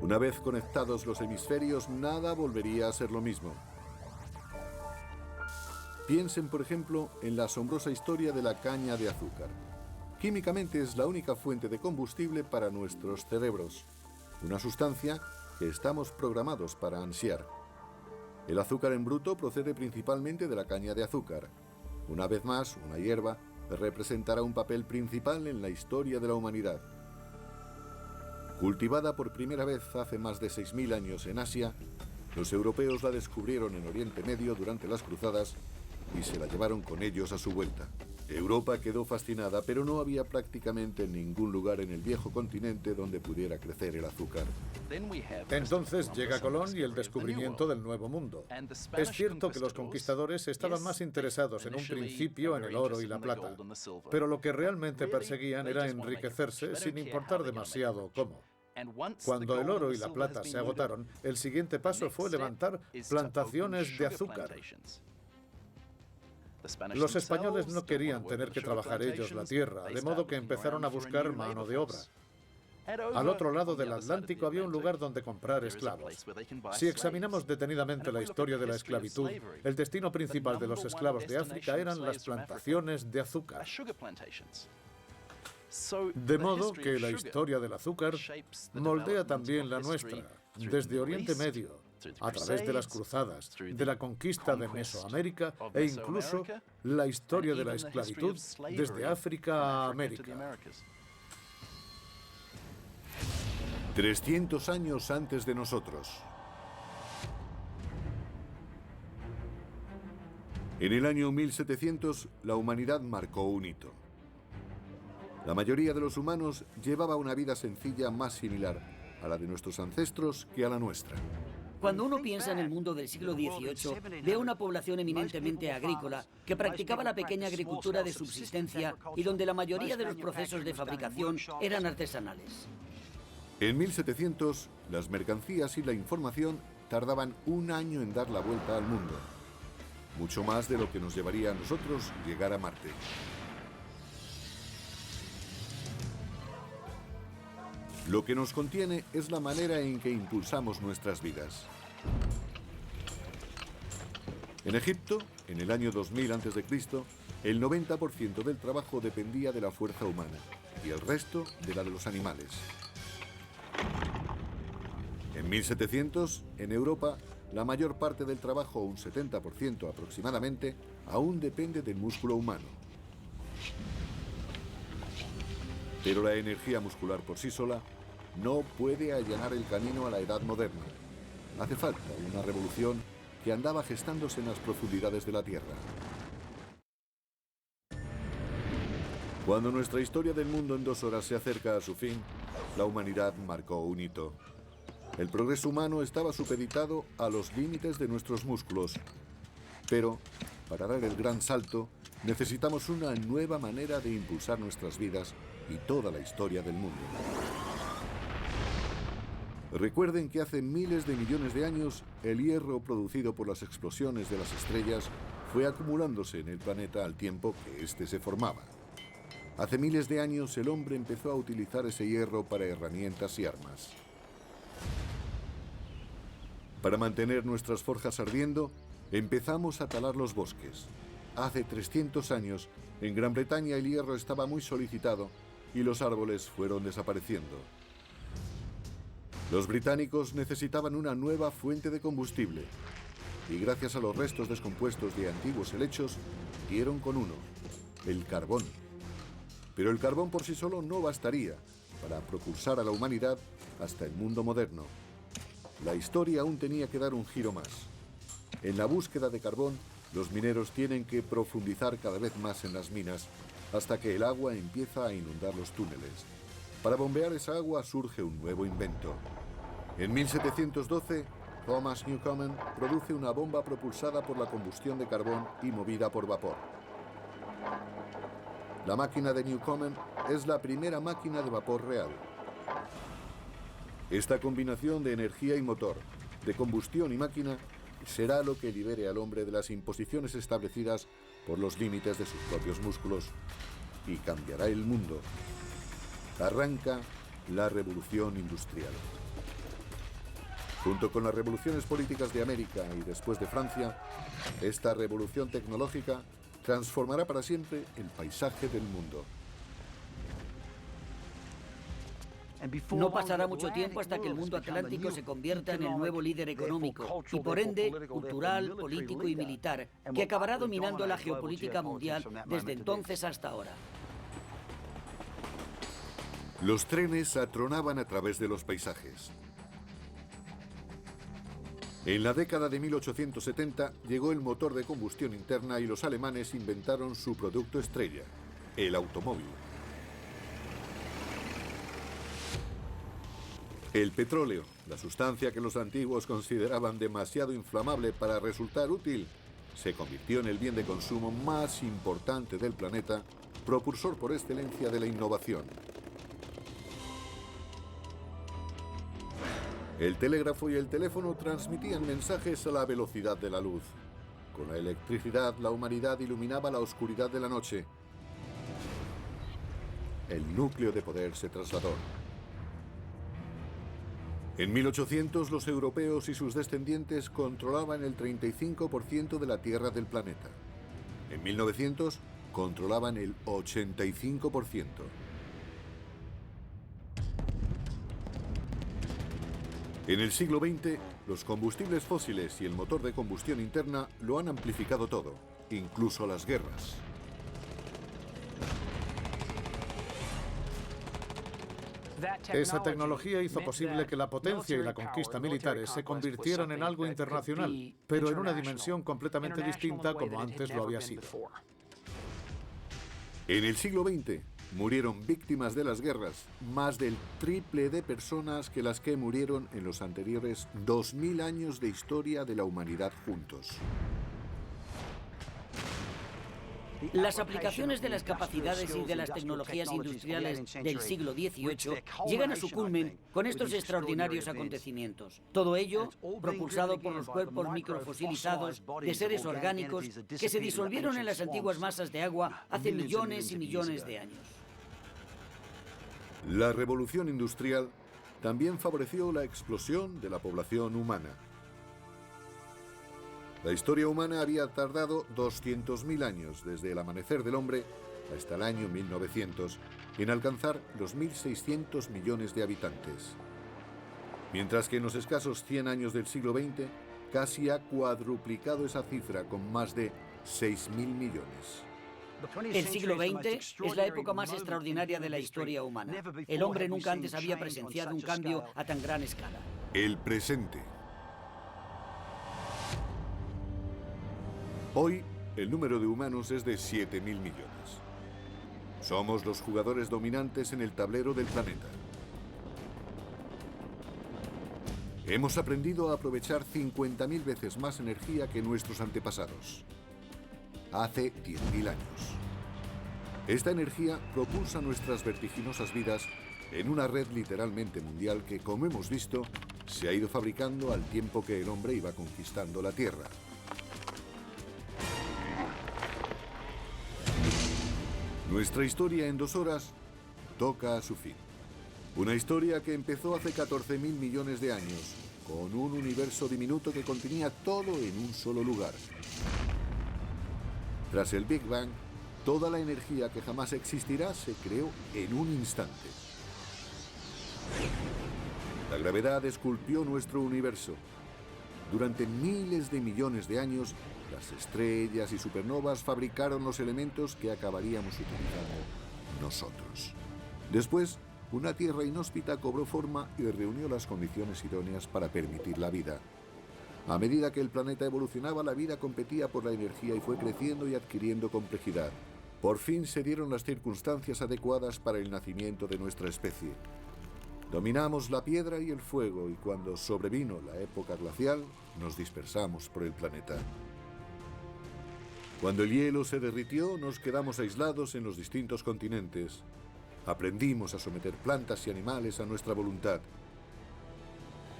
Una vez conectados los hemisferios, nada volvería a ser lo mismo. Piensen, por ejemplo, en la asombrosa historia de la caña de azúcar. Químicamente es la única fuente de combustible para nuestros cerebros, una sustancia que estamos programados para ansiar. El azúcar en bruto procede principalmente de la caña de azúcar. Una vez más, una hierba representará un papel principal en la historia de la humanidad. Cultivada por primera vez hace más de 6.000 años en Asia, los europeos la descubrieron en Oriente Medio durante las cruzadas y se la llevaron con ellos a su vuelta. Europa quedó fascinada, pero no había prácticamente ningún lugar en el viejo continente donde pudiera crecer el azúcar. Entonces llega Colón y el descubrimiento del Nuevo Mundo. Es cierto que los conquistadores estaban más interesados en un principio en el oro y la plata, pero lo que realmente perseguían era enriquecerse sin importar demasiado cómo. Cuando el oro y la plata se agotaron, el siguiente paso fue levantar plantaciones de azúcar. Los españoles no querían tener que trabajar ellos la tierra, de modo que empezaron a buscar mano de obra. Al otro lado del Atlántico había un lugar donde comprar esclavos. Si examinamos detenidamente la historia de la esclavitud, el destino principal de los esclavos de África eran las plantaciones de azúcar. De modo que la historia del azúcar moldea también la nuestra, desde Oriente Medio, a través de las cruzadas, de la conquista de Mesoamérica e incluso la historia de la esclavitud desde África a América. 300 años antes de nosotros. En el año 1700, la humanidad marcó un hito. La mayoría de los humanos llevaba una vida sencilla más similar a la de nuestros ancestros que a la nuestra. Cuando uno piensa en el mundo del siglo XVIII, ve una población eminentemente agrícola que practicaba la pequeña agricultura de subsistencia y donde la mayoría de los procesos de fabricación eran artesanales. En 1700, las mercancías y la información tardaban un año en dar la vuelta al mundo, mucho más de lo que nos llevaría a nosotros llegar a Marte. Lo que nos contiene es la manera en que impulsamos nuestras vidas. En Egipto, en el año 2000 a.C., el 90% del trabajo dependía de la fuerza humana y el resto de la de los animales. En 1700, en Europa, la mayor parte del trabajo, un 70% aproximadamente, aún depende del músculo humano. Pero la energía muscular por sí sola no puede allanar el camino a la edad moderna. Hace falta una revolución que andaba gestándose en las profundidades de la Tierra. Cuando nuestra historia del mundo en 2 horas se acerca a su fin, la humanidad marcó un hito. El progreso humano estaba supeditado a los límites de nuestros músculos. Pero, para dar el gran salto, necesitamos una nueva manera de impulsar nuestras vidas y toda la historia del mundo. Recuerden que hace miles de millones de años, el hierro producido por las explosiones de las estrellas fue acumulándose en el planeta al tiempo que éste se formaba. Hace miles de años el hombre empezó a utilizar ese hierro para herramientas y armas. Para mantener nuestras forjas ardiendo, empezamos a talar los bosques. Hace 300 años, en Gran Bretaña el hierro estaba muy solicitado y los árboles fueron desapareciendo. Los británicos necesitaban una nueva fuente de combustible y gracias a los restos descompuestos de antiguos helechos, dieron con uno, el carbón. Pero el carbón por sí solo no bastaría para propulsar a la humanidad hasta el mundo moderno. La historia aún tenía que dar un giro más. En la búsqueda de carbón, los mineros tienen que profundizar cada vez más en las minas hasta que el agua empieza a inundar los túneles. Para bombear esa agua surge un nuevo invento. En 1712, Thomas Newcomen produce una bomba propulsada por la combustión de carbón y movida por vapor. La máquina de Newcomen es la primera máquina de vapor real. Esta combinación de energía y motor, de combustión y máquina, será lo que libere al hombre de las imposiciones establecidas por los límites de sus propios músculos y cambiará el mundo. Arranca la revolución industrial. Junto con las revoluciones políticas de América y después de Francia, esta revolución tecnológica transformará para siempre el paisaje del mundo. No pasará mucho tiempo hasta que el mundo atlántico se convierta en el nuevo líder económico y por ende cultural, político y militar, que acabará dominando la geopolítica mundial desde entonces hasta ahora. Los trenes atronaban a través de los paisajes. En la década de 1870 llegó el motor de combustión interna y los alemanes inventaron su producto estrella, el automóvil. El petróleo, la sustancia que los antiguos consideraban demasiado inflamable para resultar útil, se convirtió en el bien de consumo más importante del planeta, propulsor por excelencia de la innovación. El telégrafo y el teléfono transmitían mensajes a la velocidad de la luz. Con la electricidad, la humanidad iluminaba la oscuridad de la noche. El núcleo de poder se trasladó. En 1800, los europeos y sus descendientes controlaban el 35% de la tierra del planeta. En 1900, controlaban el 85%. En el siglo XX, los combustibles fósiles y el motor de combustión interna lo han amplificado todo, incluso las guerras. Esa tecnología hizo posible que la potencia y la conquista militares se convirtieran en algo internacional, pero en una dimensión completamente distinta como antes lo había sido. En el siglo XX, murieron víctimas de las guerras más del triple de personas que las que murieron en los anteriores 2000 años de historia de la humanidad juntos. Las aplicaciones de las capacidades y de las tecnologías industriales del siglo XVIII llegan a su culmen con estos extraordinarios acontecimientos. Todo ello propulsado por los cuerpos microfosilizados de seres orgánicos que se disolvieron en las antiguas masas de agua hace millones y millones de años. La revolución industrial también favoreció la explosión de la población humana. La historia humana había tardado 200.000 años desde el amanecer del hombre hasta el año 1900 en alcanzar los 1.600 millones de habitantes. Mientras que en los escasos 100 años del siglo XX casi ha cuadruplicado esa cifra con más de 6.000 millones. El siglo XX es la época más extraordinaria de la historia humana. El hombre nunca antes había presenciado un cambio a tan gran escala. El presente. Hoy, el número de humanos es de 7.000 millones. Somos los jugadores dominantes en el tablero del planeta. Hemos aprendido a aprovechar 50.000 veces más energía que nuestros antepasados. Hace 10.000 años. Esta energía propulsa nuestras vertiginosas vidas en una red literalmente mundial que, como hemos visto, se ha ido fabricando al tiempo que el hombre iba conquistando la Tierra. Nuestra historia en 2 horas toca a su fin. Una historia que empezó hace 14.000 millones de años, con un universo diminuto que contenía todo en un solo lugar. Tras el Big Bang, toda la energía que jamás existirá se creó en un instante. La gravedad esculpió nuestro universo. Durante miles de millones de años, las estrellas y supernovas fabricaron los elementos que acabaríamos utilizando nosotros. Después, una Tierra inhóspita cobró forma y reunió las condiciones idóneas para permitir la vida. A medida que el planeta evolucionaba, la vida competía por la energía y fue creciendo y adquiriendo complejidad. Por fin se dieron las circunstancias adecuadas para el nacimiento de nuestra especie. Dominamos la piedra y el fuego, y cuando sobrevino la época glacial, nos dispersamos por el planeta. Cuando el hielo se derritió, nos quedamos aislados en los distintos continentes. Aprendimos a someter plantas y animales a nuestra voluntad.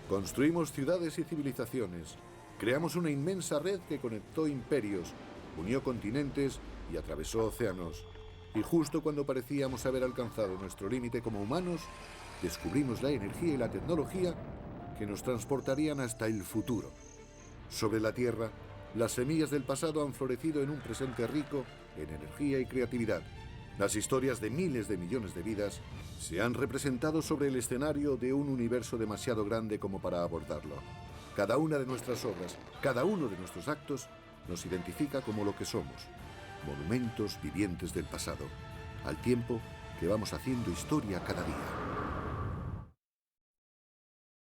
Construimos ciudades y civilizaciones. Creamos una inmensa red que conectó imperios, unió continentes y atravesó océanos. Y justo cuando parecíamos haber alcanzado nuestro límite como humanos, descubrimos la energía y la tecnología que nos transportarían hasta el futuro. Sobre la Tierra, las semillas del pasado han florecido en un presente rico en energía y creatividad. Las historias de miles de millones de vidas se han representado sobre el escenario de un universo demasiado grande como para abordarlo. Cada una de nuestras obras, cada uno de nuestros actos, nos identifica como lo que somos, monumentos vivientes del pasado, al tiempo que vamos haciendo historia cada día.